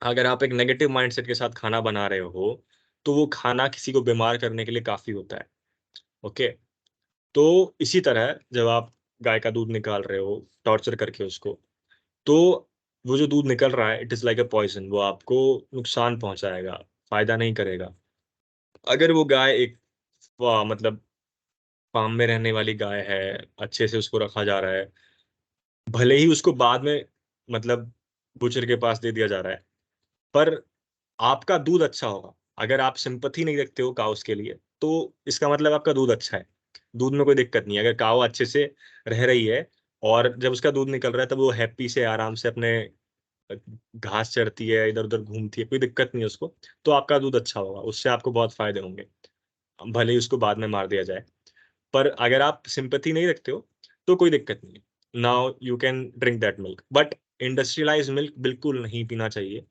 अगर आप एक नेगेटिव माइंडसेट के साथ खाना बना रहे हो, तो वो खाना किसी को बीमार करने के लिए काफ़ी होता है, ओके? तो इसी तरह जब आप गाय का दूध निकाल रहे हो, टॉर्चर करके उसको, तो वो जो दूध निकल रहा है, it is like a poison, वो आपको नुकसान पहुँचाएगा, फ़ायदा नहीं करेगा। अगर वो गाय एक मतलब फ़ार्म में रहने वाली गाय है, अच्छे से उसको रखा जा रहा है, भले ही उसको बाद में मतलब बूचर के पास दे दिया जा रहा है, पर आपका दूध अच्छा होगा। अगर आप सिम्पैथी नहीं रखते हो काउज़ के लिए, तो इसका मतलब आपका दूध अच्छा है। दूध में कोई दिक्कत नहीं है। अगर काऊ अच्छे से रह रही है और जब उसका दूध निकल रहा है, तब वो हैप्पी से आराम से अपने अ, घास चरती है, इधर-उधर घूमती है, कोई दिक्कत नहीं है उसको, तो आपका दूध अच्छा होगा, उससे आपको बहुत फ़ायदे होंगे। भले ही उसको बाद में मार दिया जाए। पर अगर आप सिम्पैथी नहीं रखते हो, तो कोई दिक्कत नहीं है। Now you can drink that milk, but industrialised milk बिल्कुल नहीं पीना चाहिए।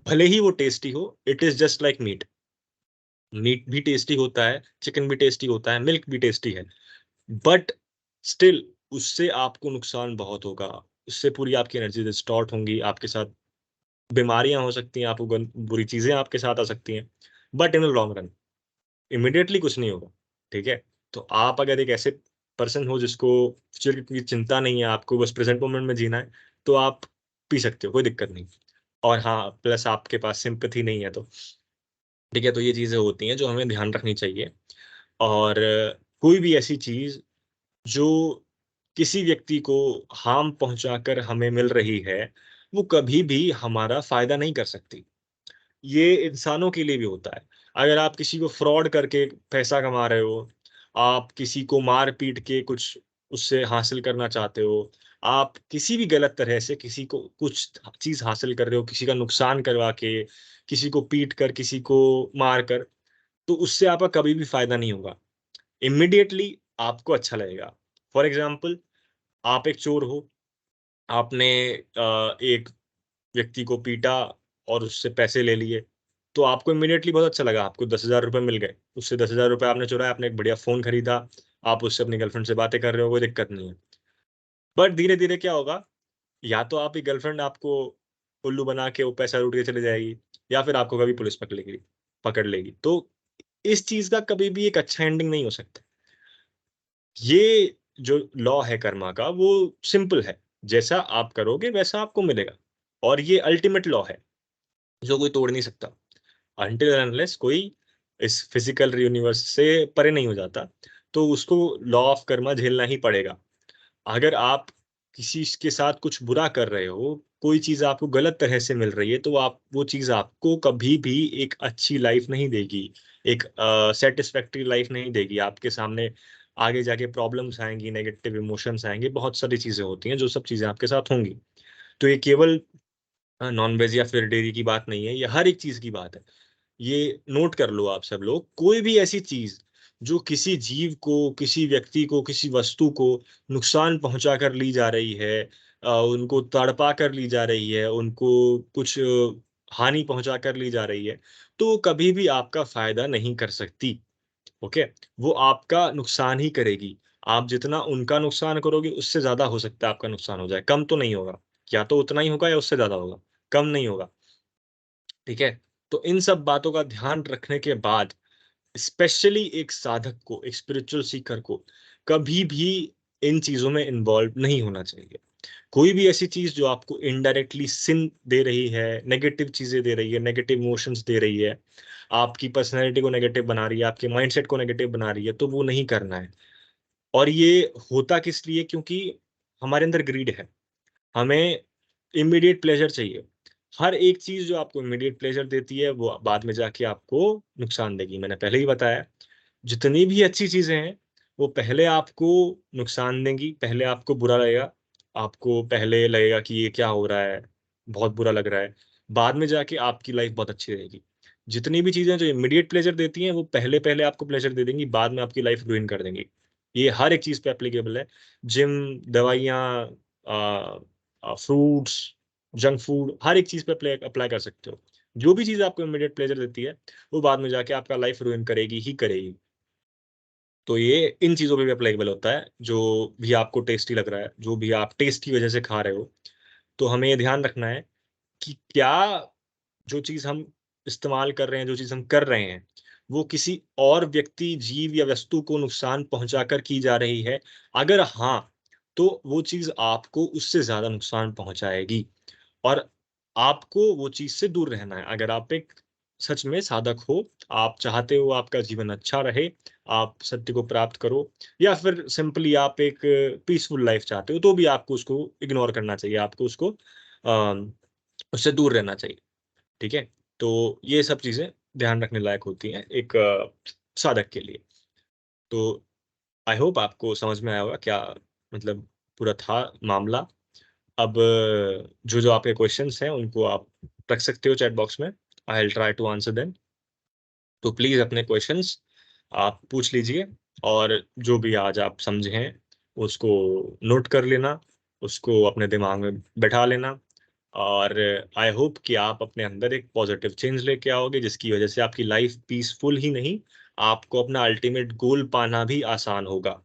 भले ही वो टेस्टी हो, it is just like meat. Meat भी टेस्टी होता है, चिकन भी टेस्टी होता है, मिल्क भी टेस्टी है, बट स्टिल उससे आपको नुकसान बहुत होगा। उससे पूरी आपकी एनर्जी डिस्टॉर्ट होंगी, आपके साथ बीमारियाँ हो सकती हैं, आपको बुरी चीज़ें आपके साथ आ सकती हैं, but in the long run immediately कुछ नहीं होगा, ठीक है? तो आप अगर एक ऐसे पर्सन हो जिसको फ्यूचर की चिंता नहीं है, आपको बस प्रेज़ेंट मोमेंट में जीना है, तो आप पी सकते हो, कोई दिक्कत नहीं। और हाँ, प्लस आपके पास सिम्पैथी नहीं है तो, ठीक है? तो ये चीज़ें होती हैं जो हमें ध्यान रखनी चाहिए। और कोई भी ऐसी चीज़ जो किसी व्यक्ति को हार्म पहुँचाकर हमें मिल रही है, वो कभी भी हमारा फ़ायदा नहीं कर सकती। ये इंसानों के लिए भी होता है। अगर आप किसी को फ्रॉड करके पैसा कमा रहे हो, आप किसी को मार-पीट के कुछ उससे हासिल करना चाहते हो, आप किसी भी गलत तरह से किसी को कुछ चीज़ हासिल कर रहे हो, किसी का नुकसान करवा के, किसी को पीट कर, किसी को मार कर, तो उससे आपका कभी भी फ़ायदा नहीं होगा। इमीडिएटली आपको अच्छा लगेगा। फॉर एग्ज़ाम्पल, आप एक चोर हो, आपने एक व्यक्ति को पीटा और उससे पैसे ले लिए, तो आपको इमीडिएटली बहुत अच्छा लगा, आपको ₹10,000 मिल गए। उससे ₹10,000 आपने चुराया, आपने एक बढ़िया फ़ोन खरीदा, आप उससे अपनी गर्लफ्रेंड से बातें कर रहे हो, कोई दिक्कत नहीं है। बट धीरे-धीरे क्या होगा, या तो आपकी गर्लफ्रेंड आपको उल्लू बना के वो पैसा लूट के चली जाएगी, या फिर आपको कभी पुलिस पकड़ लेगी। तो इस चीज़ का कभी भी एक अच्छा एंडिंग नहीं हो सकता। ये जो लॉ है कर्मा का, वो सिंपल है, जैसा आप करोगे वैसा आपको मिलेगा, और ये अल्टीमेट लॉ है, जो कोई तोड़ नहीं सकता। अनटिल एंड अनलेस कोई इस फिजिकल यूनिवर्स से परे नहीं हो जाता, तो उसको लॉ ऑफ कर्मा झेलना ही पड़ेगा। अगर आप किसी के साथ कुछ बुरा कर रहे हो, कोई चीज़ आपको गलत तरह से मिल रही है, तो आप वो चीज़ आपको कभी भी एक अच्छी लाइफ़ नहीं देगी, एक सैटिस्फैक्टरी लाइफ़ नहीं देगी। आपके सामने आगे जाके प्रॉब्लम्स आएँगी, नेगेटिव इमोशंस आएँगे, बहुत सारी चीज़ें होती हैं, जो सब चीज़ें आपके साथ होंगी। तो ये केवल नॉन-वेज या फिर डेयरी की बात नहीं है, ये हर एक चीज़ की बात है। ये नोट कर लो आप सब लोग, कोई भी ऐसी चीज़ जो किसी जीव को, किसी व्यक्ति को, किसी वस्तु को नुकसान पहुँचा कर ली जा रही है, उनको तड़पा कर ली जा रही है, उनको कुछ हानि पहुंचा कर ली जा रही है, तो वो कभी भी आपका फायदा नहीं कर सकती। ओके, वो आपका नुकसान ही करेगी। आप जितना उनका नुकसान करोगे, उससे ज्यादा हो सकता है आपका नुकसान हो जाए, कम तो नहीं होगा। या तो उतना ही होगा या उससे ज्यादा होगा, कम नहीं होगा। ठीक है, तो इन सब बातों का ध्यान रखने के बाद स्पेशली एक साधक को, एक स्पिरिचुअल सीकर को कभी भी इन चीजों में इन्वॉल्व नहीं होना चाहिए। कोई भी ऐसी चीज जो आपको इनडायरेक्टली सिन दे रही है, नेगेटिव चीजें दे रही है, नेगेटिव इमोशंस दे रही है, आपकी पर्सनैलिटी को नेगेटिव बना रही है, आपके माइंडसेट को नेगेटिव बना रही है, तो वो नहीं करना है। और ये होता किस लिए? क्योंकि हमारे अंदर ग्रीड है, हमें इमीडिएट प्लेजर चाहिए। हर एक चीज जो आपको इमीडिएट प्लेजर देती है वो बाद में जाके आपको नुकसान देगी। मैंने पहले ही बताया, जितनी भी अच्छी चीजें हैं वो पहले आपको नुकसान देंगी, पहले आपको बुरा लगेगा, आपको पहले लगेगा कि ये क्या हो रहा है, बहुत बुरा लग रहा है, बाद में जाके आपकी लाइफ बहुत अच्छी रहेगी। जितनी भी चीजें जो इमीडिएट प्लेजर देती हैं वो पहले पहले आपको प्लेजर दे देंगी, बाद में आपकी लाइफ रुइन कर देंगी। ये हर एक चीज पे एप्लीकेबल है। जिम, दवाइयाँ, फ्रूट्स, जंक फूड, हर एक चीज पे अप्लाई कर सकते हो। जो भी चीज आपको इमीडिएट प्लेजर देती है वो बाद में जाके आपका लाइफ रुइन करेगी ही करेगी। तो ये इन चीजों पे भी अप्लीकेबल होता है। जो भी आपको टेस्टी लग रहा है, जो भी आप टेस्ट की वजह से खा रहे हो, तो हमें ये ध्यान रखना है कि क्या जो चीज हम इस्तेमाल कर रहे हैं, जो चीज हम कर रहे हैं, वो किसी और व्यक्ति, जीव या वस्तु को नुकसान पहुंचाकर की जा रही है। अगर हाँ, तो वो चीज आपको उससे ज्यादा नुकसान पहुंचाएगी, और आपको वो चीज से दूर रहना है। अगर आप एक सच में साधक हो, आप चाहते हो आपका जीवन अच्छा रहे, आप सत्य को प्राप्त करो, या फिर सिंपली आप एक पीसफुल लाइफ चाहते हो, तो भी आपको उसको इग्नोर करना चाहिए, आपको उसको उससे दूर रहना चाहिए। ठीक है, तो ये सब चीजें ध्यान रखने लायक होती हैं एक साधक के लिए। तो आई होप आपको समझ में आया होगा क्या मतलब पूरा था मामला। अब जो जो आपके क्वेश्चंस हैं उनको आप रख सकते हो चैट बॉक्स में, I will try to answer them. तो प्लीज अपने क्वेश्चंस आप पूछ लीजिए, और जो भी आज आप समझे हैं उसको नोट कर लेना, उसको अपने दिमाग में बैठा लेना। और आई होप कि आप अपने अंदर एक पॉजिटिव चेंज लेके आओगे, जिसकी वजह से आपकी लाइफ पीसफुल ही नहीं, आपको अपना अल्टीमेट गोल पाना भी आसान होगा।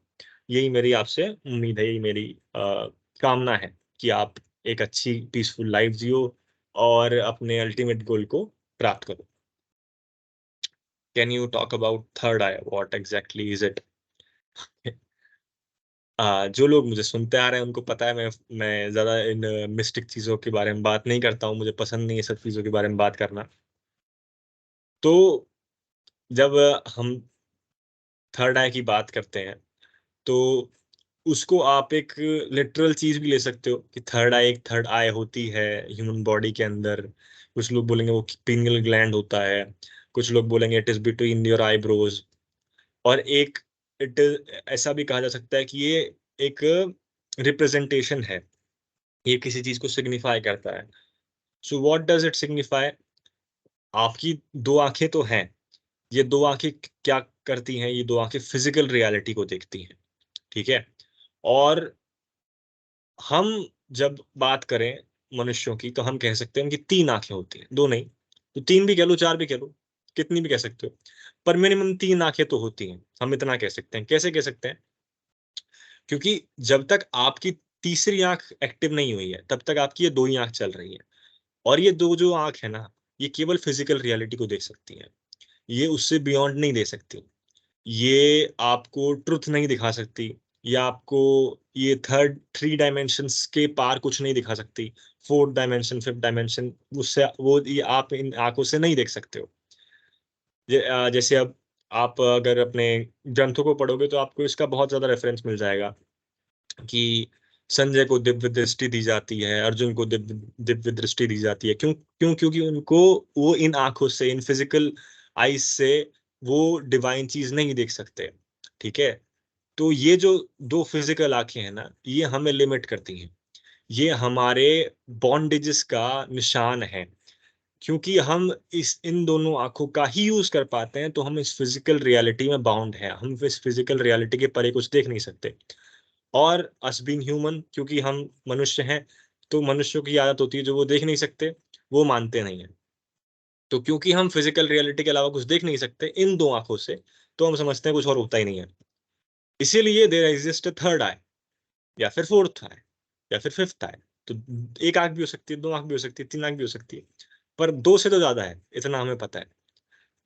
यही मेरी आपसे उम्मीद है, यही मेरी कामना है कि आप एक अच्छी पीसफुल लाइफ जियो और अपने अल्टीमेट गोल को प्राप्त करो। Can you talk about third I, what exactly is it? जो लोग मुझे सुनते आ रहे हैं उनको पता है, मैं ज्यादा इन मिस्टिक चीजों के बारे में बात नहीं करता हूँ, मुझे पसंद नहीं है सब चीजों के बारे में बात करना। तो जब हम थर्ड आई की बात करते हैं, तो उसको आप एक लिटरल चीज भी ले सकते हो कि थर्ड आई, एक थर्ड आई होती है ह्यूमन बॉडी के अंदर। कुछ लोग बोलेंगे वो पीनियल ग्लैंड होता है, कुछ लोग बोलेंगे it is between your eyebrows. और एक इट ऐसा भी कहा जा सकता है कि ये एक रिप्रेजेंटेशन है, ये किसी चीज को सिग्निफाई करता है। So what does it signify? आपकी दो आंखें तो हैं, ये दो आंखें क्या करती हैं? ये दो आंखें फिजिकल रियलिटी को देखती हैं। ठीक है, और हम जब बात करें मनुष्यों की, तो हम कह सकते हैं कि तीन आंखें होती हैं, दो नहीं। तो तीन भी कह लो, चार भी कह लो, कितनी भी कह सकते हो, पर मिनिमम तीन आंखें तो होती हैं। हम इतना कह सकते हैं। कैसे कह सकते हैं? क्योंकि जब तक आपकी तीसरी आंख एक्टिव नहीं हुई है, तब तक आपकी ये दो ही आंख चल रही है। और ये दो जो आंख है ना, ये केवल फिजिकल रियलिटी को देख सकती हैं, ये उससे बियॉन्ड नहीं दे सकती। ये आपको ट्रुथ नहीं दिखा सकती, या आपको ये थर्ड थ्री डायमेंशंस के पार कुछ नहीं दिखा सकती। फोर्थ डायमेंशन, फिफ्थ डायमेंशन, उससे वो ये आप इन आंखों से नहीं देख सकते हो। जैसे अब आप अगर अपने ग्रंथों को पढ़ोगे तो आपको इसका बहुत ज्यादा रेफरेंस मिल जाएगा कि संजय को दिव्य दृष्टि दी जाती है, अर्जुन को दिव्य दिव्य दृष्टि दी जाती है। क्यों क्यों? क्योंकि उनको वो इन आंखों से, इन फिजिकल आईज से वो डिवाइन चीज नहीं देख सकते। ठीक है, तो ये जो दो फिजिकल आंखें हैं ना, ये हमें लिमिट करती हैं, ये हमारे बॉन्डेजेस का निशान है। क्योंकि हम इस इन दोनों आंखों का ही यूज कर पाते हैं, तो हम इस फिजिकल रियलिटी में बाउंड हैं, हम इस फिजिकल रियलिटी के परे कुछ देख नहीं सकते। और अस बीइंग ह्यूमन, क्योंकि हम मनुष्य हैं, तो मनुष्यों की आदत होती है जो वो देख नहीं सकते वो मानते नहीं है। तो क्योंकि हम फिजिकल रियलिटी के अलावा कुछ देख नहीं सकते इन दो आंखों से, तो हम समझते हैं कुछ और होता ही नहीं है। इसीलिए देयर एग्जिस्ट अ थर्ड आई, या फिर फोर्थ आई, या फिर फिफ्थ आई। तो एक आंख भी हो सकती है, दो आंख भी हो सकती है, तीन आंख भी हो सकती है, पर दो से तो ज्यादा है, इतना हमें पता है।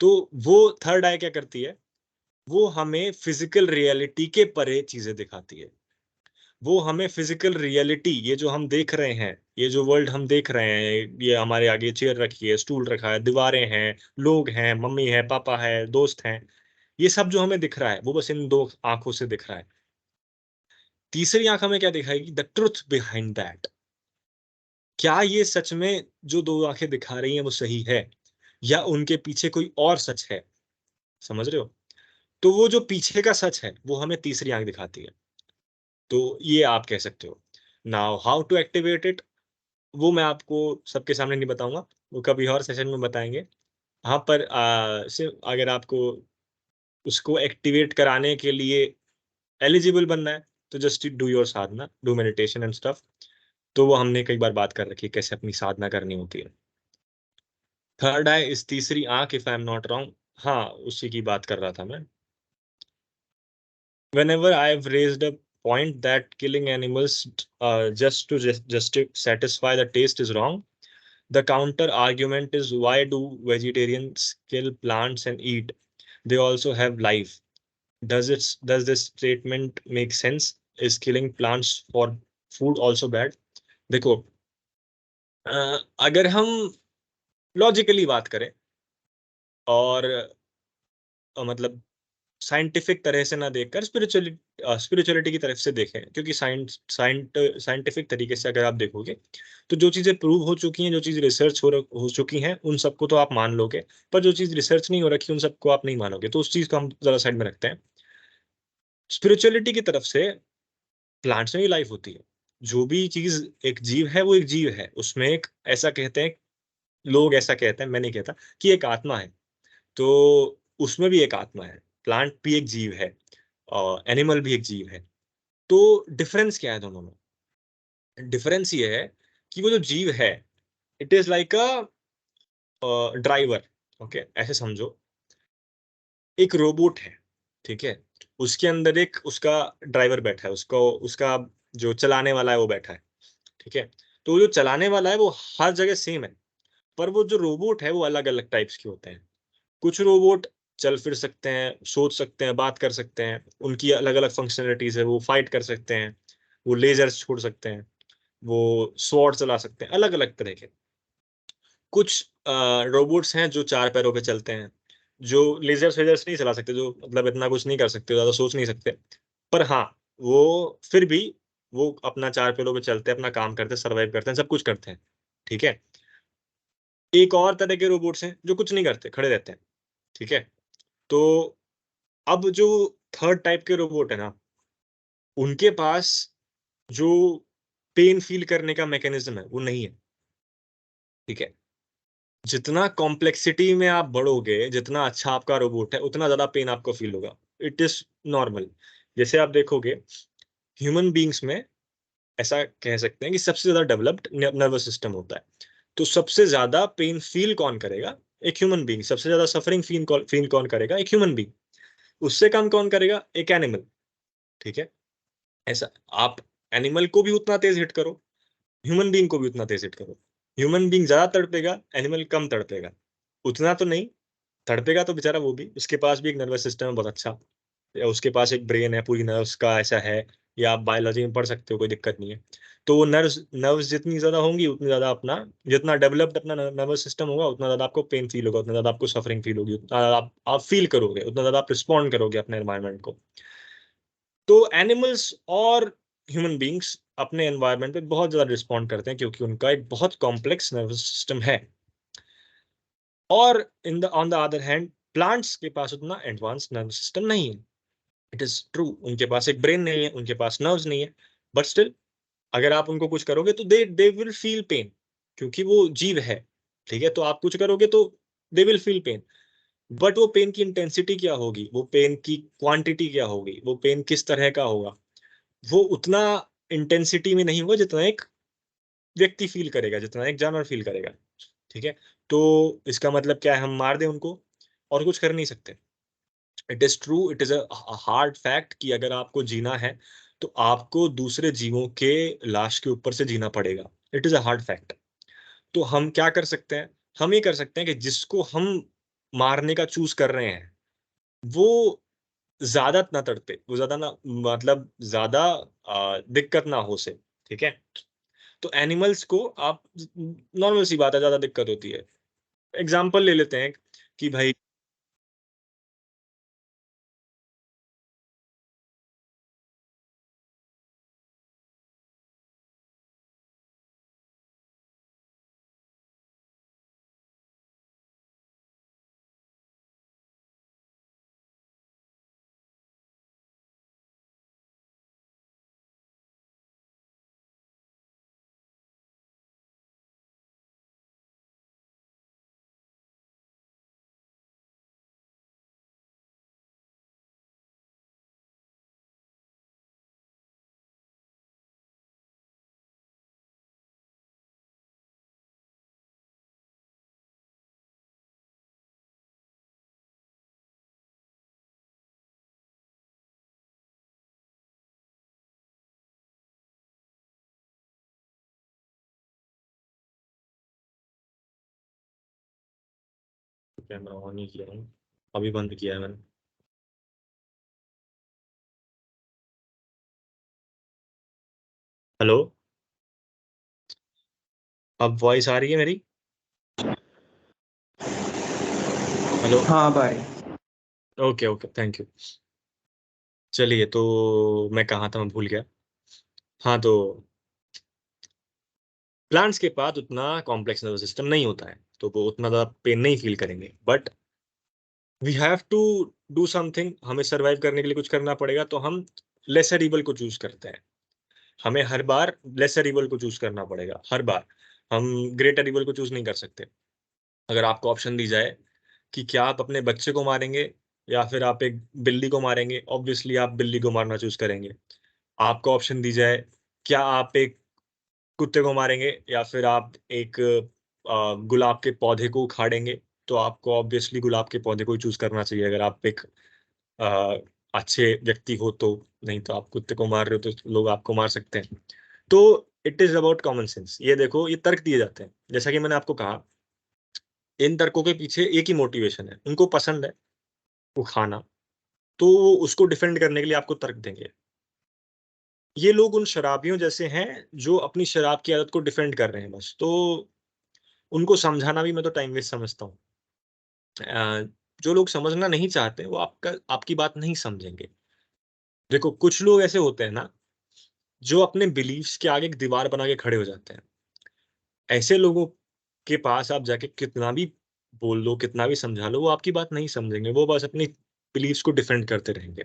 तो वो थर्ड आई क्या करती है, वो हमें फिजिकल रियलिटी के परे चीजें दिखाती है। वो हमें फिजिकल रियलिटी, ये जो हम देख रहे हैं, ये जो वर्ल्ड हम देख रहे हैं, ये हमारे आगे चेयर रखी है, स्टूल रखा है, दीवारें हैं, लोग हैं, मम्मी है, पापा है, दोस्त हैं, ये सब जो हमें दिख रहा है वो बस इन दो आंखों से दिख रहा है। तीसरी आंख हमें क्या दिखाएगी, द ट्रुथ बिहाइंड दैट। क्या ये सच में जो दो आंखें दिखा रही हैं वो सही है, या उनके पीछे कोई और सच है। समझ रहे हो? तो वो जो पीछे का सच है वो हमें तीसरी आंख दिखाती है। तो ये आप कह सकते हो। Now how to activate it, वो मैं आपको सबके सामने नहीं बताऊंगा, वो कभी और सेशन में बताएंगे। हाँ, पर सिर्फ अगर आपको उसको एक्टिवेट कराने के लिए एलिजिबल बनना है, तो just do your Sadhana, do meditation and stuff. तो वो हमने कई बार बात कर रखी है कैसे अपनी साधना करनी होती है। थर्ड आई इस तीसरी आंख, if I am not wrong, हाँ उसी की बात कर रहा था मैं। Whenever I've raised a point that killing animals just to satisfy the taste is wrong, the counter argument is, why do vegetarians kill plants and eat? They also have life. Does this statement make sense? Is killing plants for food also bad? देखो, अगर हम लॉजिकली बात करें और मतलब साइंटिफिक तरह से ना देखकर स्पिरिचुअलिटी की तरफ से देखें, क्योंकि साइंटिफिक तरीके से अगर आप देखोगे तो जो चीजें प्रूव हो चुकी हैं, जो चीज रिसर्च हो चुकी हैं, उन सबको तो आप मान लोगे, पर जो चीज रिसर्च नहीं हो रखी उन सबको आप नहीं मानोगे। तो उस चीज को हम जरा साइड में रखते हैं। स्पिरिचुअलिटी की तरफ से प्लांट्स में भी लाइफ होती है। जो भी चीज एक जीव है वो एक जीव है, उसमें एक, ऐसा कहते हैं लोग, ऐसा कहते हैं, मैं नहीं कहता, कि एक आत्मा है। तो उसमें भी एक आत्मा है, प्लांट भी एक जीव है और एनिमल भी एक जीव है। तो डिफरेंस क्या है दोनों में? डिफरेंस ये है कि वो जो जीव है, it is like a driver. Okay, ऐसे समझो, एक रोबोट है, ठीक है, उसके अंदर एक उसका ड्राइवर बैठा है, उसको उसका जो चलाने वाला है वो बैठा है, ठीक है। तो वो जो चलाने वाला है वो हर जगह सेम है, पर वो जो रोबोट है वो अलग अलग टाइप्स के होते हैं। कुछ रोबोट चल फिर सकते हैं, सोच सकते हैं, बात कर सकते हैं, उनकी अलग अलग फंक्शनलिटीज है, वो फाइट कर सकते हैं, वो लेजर्स छोड़ सकते हैं, वो स्वॉर्ड चला सकते हैं, अलग अलग तरह के। कुछ रोबोट्स हैं जो चार पैरों पे चलते हैं, जो लेजर्स वेजर्स नहीं चला सकते, जो मतलब इतना कुछ नहीं कर सकते, ज्यादा सोच नहीं सकते, पर हाँ वो फिर भी वो अपना चार पैरों पे चलते हैं, अपना काम करते हैं, सर्वाइव करते हैं, सब कुछ करते हैं, ठीक है। एक और तरह के रोबोट्स हैं जो कुछ नहीं करते, खड़े रहते हैं, ठीक है। तो अब जो थर्ड टाइप के रोबोट है ना, उनके पास जो पेन फील करने का मैकेनिज्म है वो नहीं है, ठीक है। जितना कॉम्प्लेक्सिटी में आप बढ़ोगे, जितना अच्छा आपका रोबोट है, उतना ज्यादा पेन आपको फील होगा। It is normal. जैसे आप देखोगे ह्यूमन बींग्स में, ऐसा कह सकते हैं कि सबसे ज्यादा डेवलप्ड नर्वस सिस्टम होता है। तो सबसे ज्यादा पेन फील कौन करेगा? एक ह्यूमन बींग। सबसे ज्यादा सफरिंग फील कौन करेगा? एक ह्यूमन बींग। उससे कम कौन करेगा? एक एनिमल, ठीक है। ऐसा आप एनिमल को भी उतना तेज हिट करो, ह्यूमन बीइंग को भी उतना तेज हिट करो, ह्यूमन बीइंग ज्यादा तड़पेगा, एनिमल कम तड़पेगा। उतना तो नहीं तड़पेगा, तो बेचारा वो भी, उसके पास भी एक नर्वस सिस्टम है बहुत अच्छा, या उसके पास एक ब्रेन है, पूरी नर्व्स का ऐसा है, या आप बायोलॉजी में पढ़ सकते हो, कोई दिक्कत नहीं है। तो वो नर्व्स जितनी ज्यादा होंगी उतनी ज्यादा अपना, जितना डेवलप्ड अपना नर्वस सिस्टम होगा उतना ज्यादा आपको पेन फील होगा, उतना ज्यादा आपको सफरिंग फील होगी, उतना ज्यादा आप फील करोगे, उतना ज्यादा आप रिस्पॉन्ड करोगे अपने एनवायरनमेंट को। तो एनिमल्स और ह्यूमन बींग्स अपने एनवायरनमेंट पे बहुत ज्यादा रिस्पॉन्ड करते हैं, क्योंकि उनका एक बहुत कॉम्प्लेक्स नर्वस सिस्टम है। और in the on the other hand, plants के पास उतना एडवांस नर्वस सिस्टम नहीं है। इट इज ट्रू, उनके पास एक ब्रेन नहीं है, उनके पास नर्व्स नहीं है, बट स्टिल अगर आप उनको कुछ करोगे तो दे विल फील पेन, क्योंकि वो जीव है, ठीक है। तो आप कुछ करोगे तो they will feel pain, but वो पेन की इंटेंसिटी क्या होगी, वो पेन की क्वांटिटी क्या होगी, वो पेन किस तरह का होगा, वो उतना इंटेंसिटी में नहीं होगा जितना एक व्यक्ति फील करेगा, जितना एक जानवर फील करेगा, ठीक है? तो इसका मतलब क्या है, हम मार दें उनको और कुछ कर नहीं सकते। It is true, it is a hard fact कि अगर आपको जीना है, तो आपको दूसरे जीवों के लाश के ऊपर से जीना पड़ेगा। It is a hard fact. तो हम क्या कर सकते हैं? हम ये कर सकते हैं कि जिसको हम मारने का चूज़ कर रहे हैं, वो ज़्यादा ना तड़पे, वो ज़्यादा ना, मतलब ज़्यादा दिक्कत ना हो उसे, ठीक है? तो एनिमल्स को आप, नॉर्मल सी बात है, ज़्यादा दिक्कत होती है। एग्ज़ाम्पल ले लेते हैं कि भाई, कैमरा ऑन ही किया हूँ, अभी बंद किया है मैंने। हेलो, अब वॉइस आ रही है मेरी? हेलो? हाँ भाई। Okay, okay, thank you. चलिए, तो मैं कहाँ था, मैं भूल गया। हाँ, तो प्लांट्स के पास उतना कॉम्प्लेक्स नर्वस सिस्टम नहीं होता है, तो वो उतना ज़्यादा पेन नहीं फ़ील करेंगे। But we have to do something, हमें सर्वाइव करने के लिए कुछ करना पड़ेगा, तो हम लेसर इवल को चूज़ करते हैं। हमें हर बार लेसर इवल को चूज़ करना पड़ेगा, हर बार। हम ग्रेटर इवल को चूज़ नहीं कर सकते। अगर आपको ऑप्शन दी जाए कि क्या आप अपने बच्चे को मारेंगे या फिर आप एक बिल्ली को मारेंगे, ऑब्वियसली आप बिल्ली को मारना चूज़ करेंगे। आपको ऑप्शन दी जाए, क्या आप एक कुत्ते को मारेंगे या फिर आप एक गुलाब के पौधे को उखाड़ेंगे, तो आपको ऑब्वियसली गुलाब के पौधे को ही चूज़ करना चाहिए, अगर आप एक अ, अच्छे व्यक्ति हो तो। नहीं तो आप कुत्ते को मार रहे हो तो लोग आपको मार सकते हैं। तो it is about common sense. ये देखो, ये तर्क दिए जाते हैं। जैसा कि मैंने आपको कहा, इन तर्कों के पीछे एक ही मोटिवेशन है, उनको पसंद है वो खाना, तो वो उसको डिफेंड करने के लिए आपको तर्क देंगे। ये लोग उन शराबियों जैसे हैं जो अपनी शराब की आदत को डिफेंड कर रहे हैं बस। तो उनको समझाना भी मैं तो टाइम वेस्ट समझता हूँ। जो लोग समझना नहीं चाहते वो आपकी बात नहीं समझेंगे। देखो, कुछ लोग ऐसे होते हैं ना, जो अपने बिलीफ्स के आगे एक दीवार बना के खड़े हो जाते हैं। ऐसे लोगों के पास आप जाके कितना भी बोल लो, कितना भी समझा लो, वो आपकी बात नहीं समझेंगे। वो बस अपनी बिलीफ्स को डिफेंड करते रहेंगे।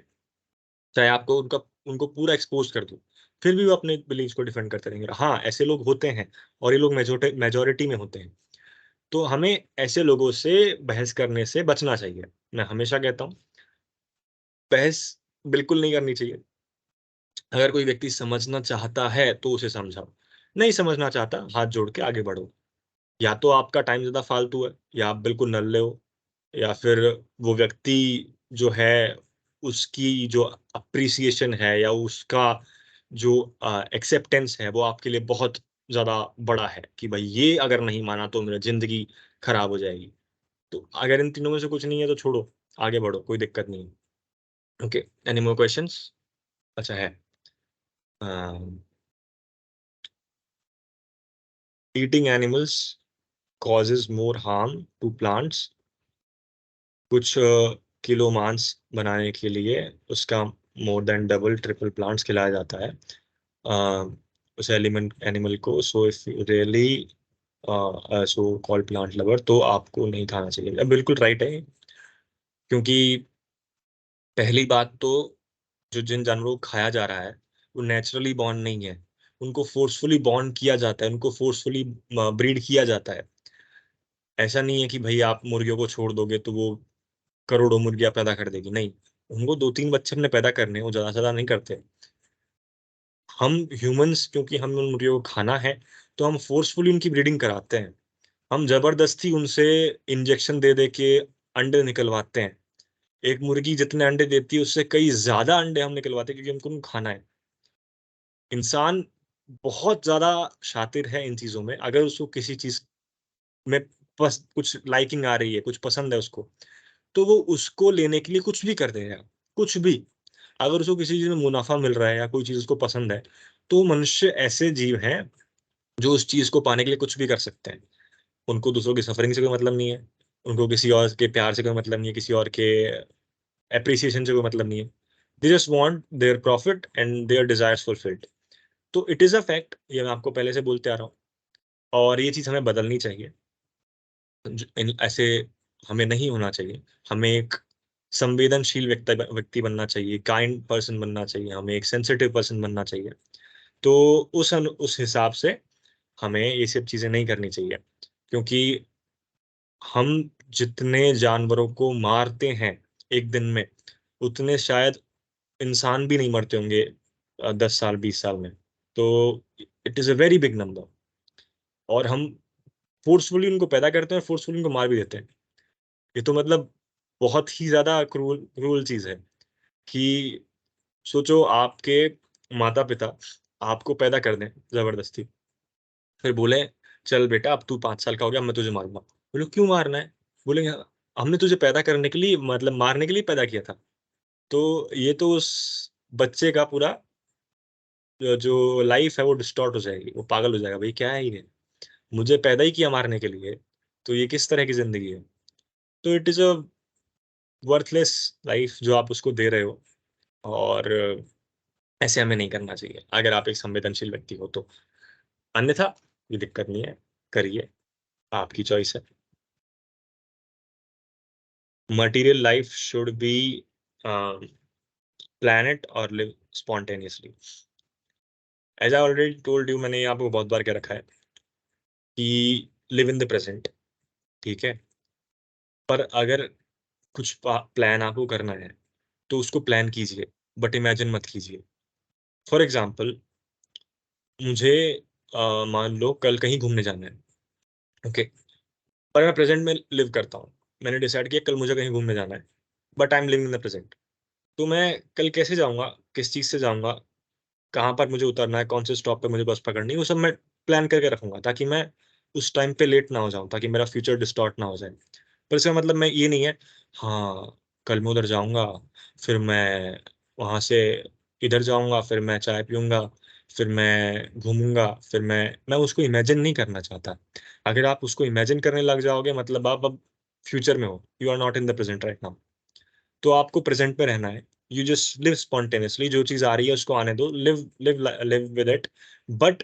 चाहे आपको उनको पूरा एक्सपोज़ कर दो, फिर भी वो अपने बिलीव्स को डिफेंड करते रहेंगे। हाँ, ऐसे लोग होते हैं और ये लोग मेजॉरिटी में होते हैं। तो हमें ऐसे लोगों से बहस करने से बचना चाहिए। मैं हमेशा कहता हूँ, बहस बिल्कुल नहीं करनी चाहिए। अगर कोई व्यक्ति समझना चाहता है, तो उसे समझाओ। नहीं समझना चाहता, हाथ जोड़ के आगे बढ़ो। या तो आपका टाइम ज़्यादा फालतू है, या आप बिल्कुल नल्ले हो, या फिर वो व्यक्ति जो है, उसकी जो एप्रिसिएशन है या उसका जो एक्सेप्टेंस है, वो आपके लिए बहुत ज़्यादा बड़ा है कि भाई ये अगर नहीं माना तो मेरा ज़िंदगी खराब हो जाएगी। तो अगर इन तीनों में से कुछ नहीं है तो छोड़ो, आगे बढ़ो, कोई दिक्कत नहीं है। Okay, any more questions? अच्छा है। Eating animals causes more harm to plants. कुछ किलो मांस बनाने के लिए उसका more than double triple plants खिलाया जाता है उस एलिमेंट एनिमल को। So if really so called plant lover, तो आपको नहीं खाना चाहिए। बिल्कुल राइट है, क्योंकि पहली बात तो, जो जिन जानवरों को खाया जा रहा है, वो नेचुरली बॉर्न नहीं है। उनको फोर्सफुली बॉर्न किया जाता है, उनको फोर्सफुली ब्रीड किया जाता है। ऐसा नहीं है कि भाई आप मुर्गियों को छोड़ दोगे तो वो करोड़ों मुर्गियाँ पैदा कर देगी, नहीं। उनको 2-3 बच्चे अपने पैदा करने हैं, वो ज़्यादा से ज़्यादा नहीं करते। हम ह्यूमन्स, क्योंकि हमें उन मुर्गियों को खाना है, तो हम फ़ोर्सफुली उनकी ब्रीडिंग कराते हैं। हम ज़बरदस्ती उनसे इंजेक्शन दे के अंडे निकलवाते हैं। एक मुर्गी जितने अंडे देती है उससे कई ज़्यादा अंडे हम निकलवाते हैं क्योंकि हमको खाना है। इंसान बहुत ज़्यादा शातिर है इन चीज़ों में, अगर उसको किसी चीज़ में बस कुछ लाइकिंग आ रही है, कुछ पसंद है उसको, तो वो उसको लेने के लिए कुछ भी कर देगा, कुछ भी। अगर उसको किसी चीज़ में मुनाफ़ा मिल रहा है या कोई चीज़ उसको पसंद है, तो मनुष्य ऐसे जीव हैं, जो उस चीज़ को पाने के लिए कुछ भी कर सकते हैं। उनको दूसरों की सफ़रिंग से कोई मतलब नहीं है, उनको किसी और के प्यार से कोई मतलब नहीं है, किसी और के एप्रिसिएशन से कोई मतलब नहीं है। They just want their profit and their desires fulfilled. तो इट इज़ अ फैक्ट, ये मैं आपको पहले से बोलते आ रहा हूँ और ये चीज़ हमें बदलनी चाहिए। ऐसे हमें नहीं होना चाहिए। हमें एक संवेदनशील व्यक्ति बनना चाहिए, काइंड पर्सन बनना चाहिए, हमें एक सेंसिटिव पर्सन बनना चाहिए। तो उस हिसाब से हमें ये सब चीज़ें नहीं करनी चाहिए। क्योंकि हम जितने जानवरों को मारते हैं एक दिन में, उतने शायद इंसान भी नहीं मरते होंगे 10 साल, 20 साल में। तो it is a very big number और हम फ़ोर्सफुली उनको पैदा करते हैं और फ़ोर्सफुली उनको मार भी देते हैं। ये तो मतलब बहुत ही ज़्यादा क्रूअल क्रूअल चीज़ है कि सोचो आपके माता-पिता आपको पैदा कर दें ज़बरदस्ती, फिर बोलें, "चल बेटा अब तू 5 साल का हो गया, अब मैं तुझे मारूँगा।" बोले, "क्यों मारना है?" बोलेंगे, "हमने तुझे पैदा करने के लिए मतलब मारने के लिए पैदा किया था।" तो ये तो उस बच्चे का पूरा जो लाइफ़ है वो डिस्टॉर्ट हो जाएगी, वो पागल हो जाएगा, भई क्या है ये? मुझे पैदा ही किया मारने के लिए, तो ये किस तरह की ज़िंदगी है? तो it is a worthless life जो आप उसको दे रहे हो और ऐसे हमें नहीं करना चाहिए, अगर आप एक संवेदनशील व्यक्ति हो तो। अन्यथा कोई दिक्कत नहीं है, करिए, आपकी चॉइस है। Material life should be plan it or live spontaneously. As I already told you, मैंने आपको बहुत बार कह रखा है कि लिव इन द प्रेज़ेंट, ठीक है? पर अगर कुछ प्लान आपको करना है, तो उसको प्लान कीजिए, बट इमेजिन मत कीजिए। फॉर एग्ज़ाम्पल मुझे मान लो कल कहीं घूमने जाना है, ओके? पर मैं प्रेज़ेंट में लिव करता हूँ। मैंने डिसाइड किया कल मुझे कहीं घूमने जाना है, but I am living in the present. तो मैं कल कैसे जाऊँगा, किस चीज़ से जाऊँगा, कहाँ पर मुझे उतरना है, कौन से स्टॉप पे मुझे बस पकड़नी है, वो सब मैं प्लान करके रखूँगा ताकि मैं उस टाइम पे लेट ना हो जाऊँ, ताकि मेरा फ्यूचर डिस्टॉर्ट ना हो जाए। पर इसका मतलब मैं ये नहीं है, हाँ, कल मैं उधर जाऊँगा, फिर मैं वहाँ से इधर जाऊँगा, फिर मैं चाय पीऊँगा, फिर मैं घूमूँगा, फिर मैं उसको इमेजिन नहीं करना चाहता। अगर आप उसको इमेजिन करने लग जाओगे मतलब आप अब फ्यूचर में हो, you are not in the present right now. तो आपको प्रेज़ेंट में रहना है। यू जस्ट लिव स्पॉन्टेनियसली, जो चीज़ आ रही है उसको आने दो, लिव विद इट। बट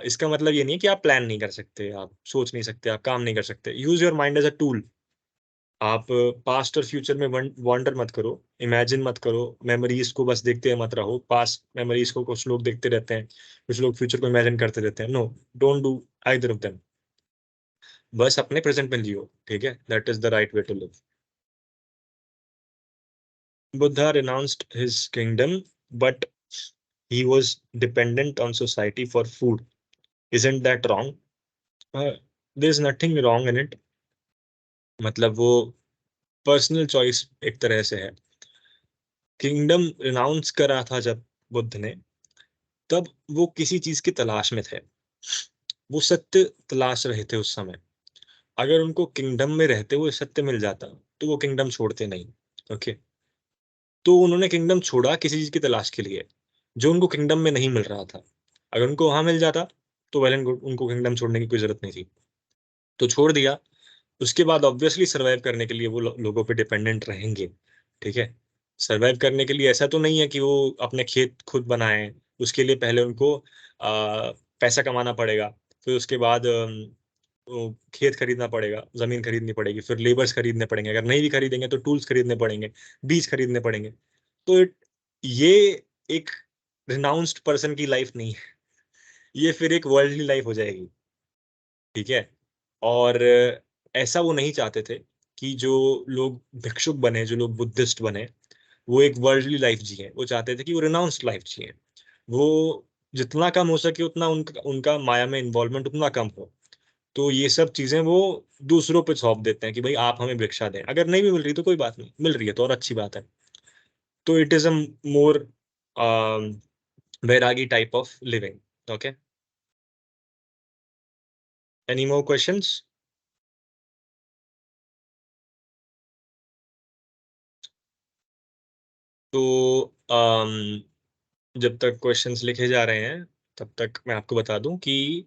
इसका मतलब ये नहीं है कि आप प्लान नहीं कर सकते, आप सोच नहीं सकते, आप काम नहीं कर सकते। Use your mind as a tool. आप पास्ट और फ्यूचर में वंडर मत करो, इमेजिन मत करो, मेमोरीज़ को बस देखते मत रहो। पास्ट मेमोरीज़ को कुछ लोग देखते रहते हैं, कुछ लोग फ्यूचर को इमेजिन करते रहते हैं। No, don't do either of them. बस अपने प्रेज़ेंट में जियो, ठीक है? That is the right way to live. Buddha renounced his kingdom, but he was dependent on society for food. Isn't that wrong? There's nothing wrong in it. मतलब वो पर्सनल चॉइस एक तरह से है। किंगडम रिनाउंस करा था जब बुद्ध ने, तब वो किसी चीज़ की तलाश में थे। वो सत्य तलाश रहे थे उस समय। अगर उनको किंगडम में रहते हुए सत्य मिल जाता, तो वो किंगडम छोड़ते नहीं। ओके? तो उन्होंने किंगडम छोड़ा किसी चीज़ की तलाश के लिए, जो उनको किंगडम में नहीं मिल रहा था। अगर उनको वहाँ मिल जाता, तो वेल एंड गुड, उनको किंगडम छोड़ने की कोई ज़रूरत नहीं थी। तो छोड़ दिया, उसके बाद ऑब्वियसली सर्वाइव करने के लिए वो लोगों पे डिपेंडेंट रहेंगे, ठीक है? सर्वाइव करने के लिए ऐसा तो नहीं है कि वो अपने खेत खुद बनाएँ, उसके लिए पहले उनको पैसा कमाना पड़ेगा, फिर उसके बाद खेत खरीदना पड़ेगा, ज़मीन खरीदनी पड़ेगी, फिर लेबर्स खरीदने पड़ेंगे, अगर नहीं भी खरीदेंगे तो टूल्स खरीदने पड़ेंगे, बीज खरीदने पड़ेंगे। तो ये एक रिनाउंस्ड पर्सन की लाइफ़ नहीं है, ये फिर एक वर्ल्डली लाइफ़ हो जाएगी, ठीक है? और ऐसा वो नहीं चाहते थे कि जो लोग भिक्षुक बने, जो लोग बुद्धिस्ट बने, वो एक वर्ल्डली लाइफ़ जिएँ, वो चाहते थे कि वो रिनाउंस्ड लाइफ़ जिएँ। वो जितना कम हो सके उतना उनका उनका माया में इन्वॉल्वमेंट उतना कम हो। तो ये सब चीजें वो दूसरों पे सौंप देते हैं कि भाई आप हमें भिक्षा दें, अगर नहीं भी मिल रही तो कोई बात नहीं, मिल रही है तो और अच्छी बात है। तो इट इज अ मोर वैरागी type of living. Okay, any more questions? तो जब तक क्वेश्चंस लिखे जा रहे हैं तब तक मैं आपको बता दूं कि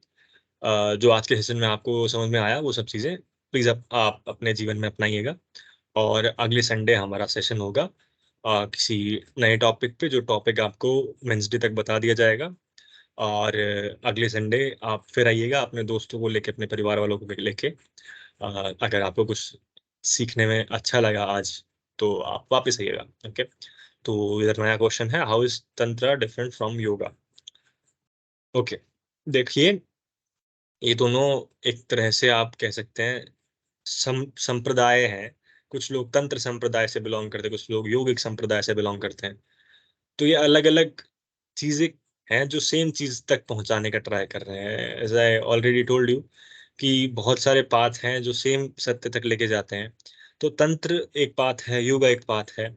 जो आज के सेशन में आपको समझ में आया वो सब चीज़ें प्लीज़ आप अपने जीवन में अपनाइएगा। और अगले संडे हमारा सेशन होगा किसी नए टॉपिक पे, जो टॉपिक आपको वेंसडे तक बता दिया जाएगा। और अगले संडे आप फिर आइएगा अपने दोस्तों को लेके, अपने परिवार वालों को लेके। अगर आपको कुछ सीखने में अच्छा लगा आज तो आप वापस आइएगा। ओके, तो इधर नया क्वेश्चन है, हाउ इज तंत्र डिफरेंट फ्रॉम योगा? ओके, देखिए, ये दोनों एक तरह से आप कह सकते हैं संप्रदाय हैं। कुछ लोग तंत्र संप्रदाय से बिलोंग करते हैं, कुछ लोग योगिक संप्रदाय से बिलोंग करते हैं। तो ये अलग अलग चीजें हैं जो सेम चीज तक पहुंचाने का ट्राई कर रहे हैं। As I already told you कि बहुत सारे पाथ हैं जो सेम सत्य तक लेके जाते हैं। तो तंत्र एक पाथ है, योगा एक पाथ है।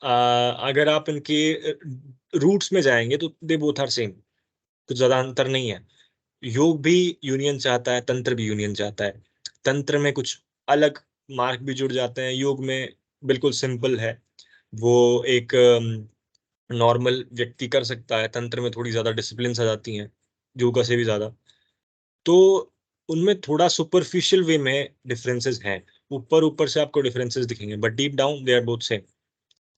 अगर आप इनके रूट्स में जाएंगे तो दे बोथ आर सेम, कुछ ज्यादा अंतर नहीं है। योग भी यूनियन चाहता है, तंत्र भी यूनियन चाहता है। तंत्र में कुछ अलग मार्ग भी जुड़ जाते हैं, योग में बिल्कुल सिंपल है। वो एक नॉर्मल व्यक्ति कर सकता है। तंत्र में थोड़ी ज्यादा डिसिप्लिन आ जाती हैं, योगा से भी ज्यादा। तो उनमें थोड़ा सुपरफिशियल वे में डिफरेंसेस हैं। ऊपर ऊपर से आपको डिफरेंसेस दिखेंगे, but deep down they are both same.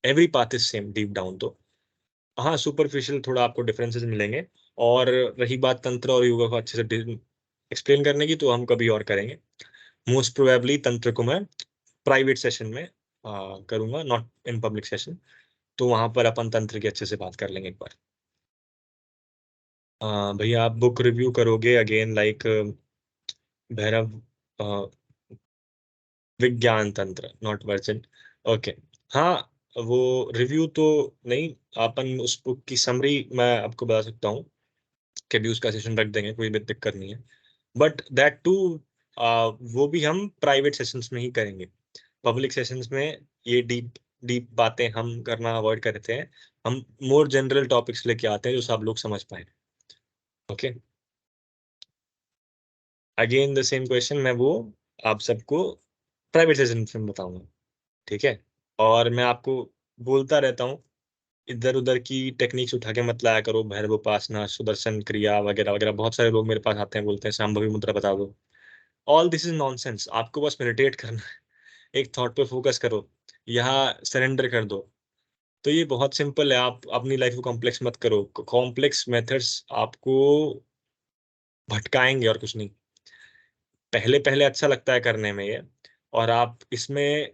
Every path is same deep down. तो हाँ, सुपरफिशियल थोड़ा आपको डिफरेंसेस मिलेंगे। और रही बात तंत्र और योगा को अच्छे से एक्सप्लेन करने की, तो हम कभी और करेंगे। मोस्ट प्रोबेबली तंत्र को मैं प्राइवेट सेशन में करूंगा, नॉट इन पब्लिक सेशन। तो वहां पर अपन तंत्र की अच्छे से बात कर लेंगे एक बार। भैया, आप बुक रिव्यू करोगे अगेन, लाइक भैरव विज्ञान तंत्र, नॉट वर्जन? ओके, हाँ, वो रिव्यू तो नहीं, अपन उस बुक की समरी मैं आपको बता सकता हूँ। कभी उसका सेशन रख देंगे, कोई भी दिक्कत नहीं है। बट दैट टू वो भी हम प्राइवेट सेशंस में ही करेंगे। पब्लिक सेशंस में ये डीप डीप बातें हम करना अवॉइड करते हैं। हम मोर जनरल टॉपिक्स लेके आते हैं जो सब लोग समझ पाए। Okay, again the same question, मैं वो आप सबको प्राइवेट सेशन में बताऊंगा, ठीक है? और मैं आपको बोलता रहता हूँ, इधर उधर की टेक्निक्स उठा के मत लाया करो, भैरव उपासना, सुदर्शन क्रिया वगैरह वगैरह। बहुत सारे लोग मेरे पास आते हैं, बोलते हैं शांभवी मुद्रा बता दो। All this is nonsense. आपको बस मेडिटेट करना है, एक थॉट पे फोकस करो, यहाँ सरेंडर कर दो। तो ये बहुत सिंपल है। आप अपनी लाइफ को कॉम्प्लेक्स मत करो। कॉम्प्लेक्स मेथड्स आपको भटकाएंगे और कुछ नहीं। पहले पहले अच्छा लगता है करने में ये, और आप इसमें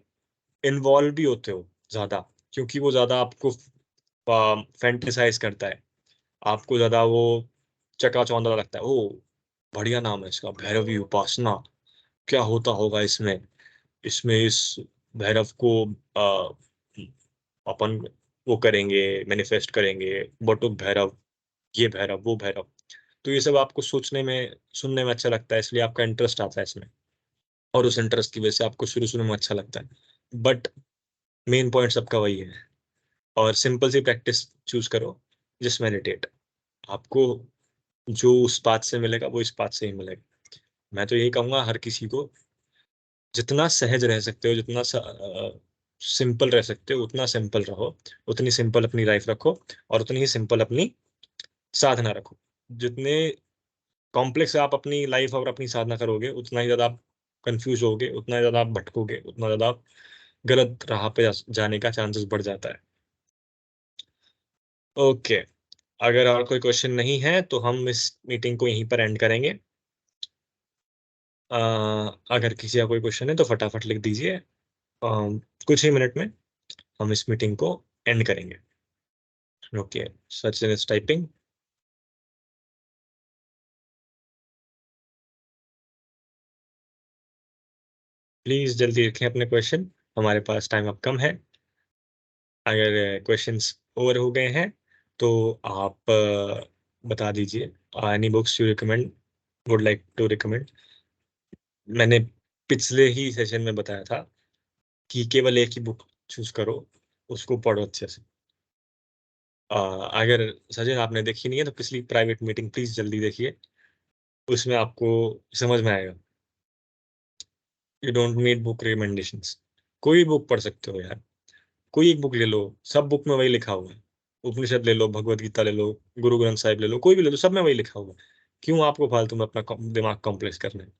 इन्वॉल्व भी होते हो ज्यादा, क्योंकि वो ज्यादा आपको फैंटेसाइज करता है। आपको ज्यादा वो चकाचौंधा लगता है। ओ, बढ़िया नाम है इसका, भैरवी उपासना। क्या होता होगा इसमें? इसमें इस भैरव को आ, अपन वो करेंगे, मैनिफेस्ट करेंगे, बटुक भैरव, ये भैरव, वो भैरव। तो ये सब आपको सोचने में, सुनने में अच्छा लगता है, इसलिए आपका इंटरेस्ट आता है इसमें। और उस इंटरेस्ट की वजह से आपको शुरू शुरू में अच्छा लगता है। बट मेन पॉइंट सबका वही है। और सिंपल सी प्रैक्टिस चूज करो, जस्ट मेडिटेट। आपको जो उस बात से मिलेगा वो इस बात से ही मिलेगा। मैं तो यही कहूंगा हर किसी को, जितना सहज रह सकते हो, जितना सिंपल रह सकते हो, उतना सिंपल रहो। उतनी सिंपल अपनी लाइफ रखो, और उतनी ही सिंपल अपनी साधना रखो। जितने कॉम्प्लेक्स आप अपनी लाइफ और अपनी साधना करोगे, उतना ही ज्यादा आप कंफ्यूज होगे, उतना ही ज्यादा आप भटकोगे, उतना ज्यादा आप गलत राह पे जाने का चांसेस बढ़ जाता है। ओके, अगर और कोई क्वेश्चन नहीं है तो हम इस मीटिंग को यहीं पर एंड करेंगे। अगर किसी का कोई क्वेश्चन है तो फटाफट लिख दीजिए। कुछ ही मिनट में हम इस मीटिंग को एंड करेंगे। Okay, Sachin is typing. Please जल्दी रखें अपने क्वेश्चन, हमारे पास टाइम अब कम है। अगर क्वेश्चंस ओवर हो गए हैं तो आप बता दीजिए। Any books you recommend, would like to recommend? मैंने पिछले ही सेशन में बताया था कि केवल एक ही बुक चूज़ करो, उसको पढ़ो अच्छे से। अगर सचिन आपने देखी नहीं है तो पिछली प्राइवेट मीटिंग प्लीज़ जल्दी देखिए, उसमें आपको समझ में आएगा। You don't need book recommendations. कोई बुक पढ़ सकते हो यार, कोई एक बुक ले लो, सब बुक में वही लिखा हुआ है। उपनिषद ले लो, भगवद गीता ले लो, गुरु ग्रंथ साहिब ले लो, कोई भी ले लो, सब में वही लिखा हुआ है। क्यों आपको फालतू में अपना दिमाग कॉम्प्लेक्स करना है?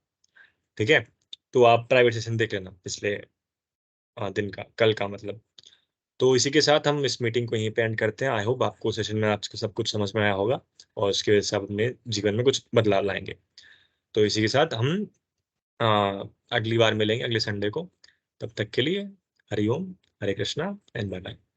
ठीक है? तो आप प्राइवेट सेशन देख लेना पिछले दिन का, कल का मतलब। तो इसी के साथ हम इस मीटिंग को यहीं पे एंड करते हैं। आई होप आपको सेशन में आज का सब कुछ समझ में आया होगा और उसकी वजह से आप अपने जीवन में कुछ बदलाव लाएँगे। तो इसी के साथ हम अगली बार मिलेंगे अगले संडे को। तब तक के लिए हरि ओम, हरे कृष्णा एंड बाय बाय।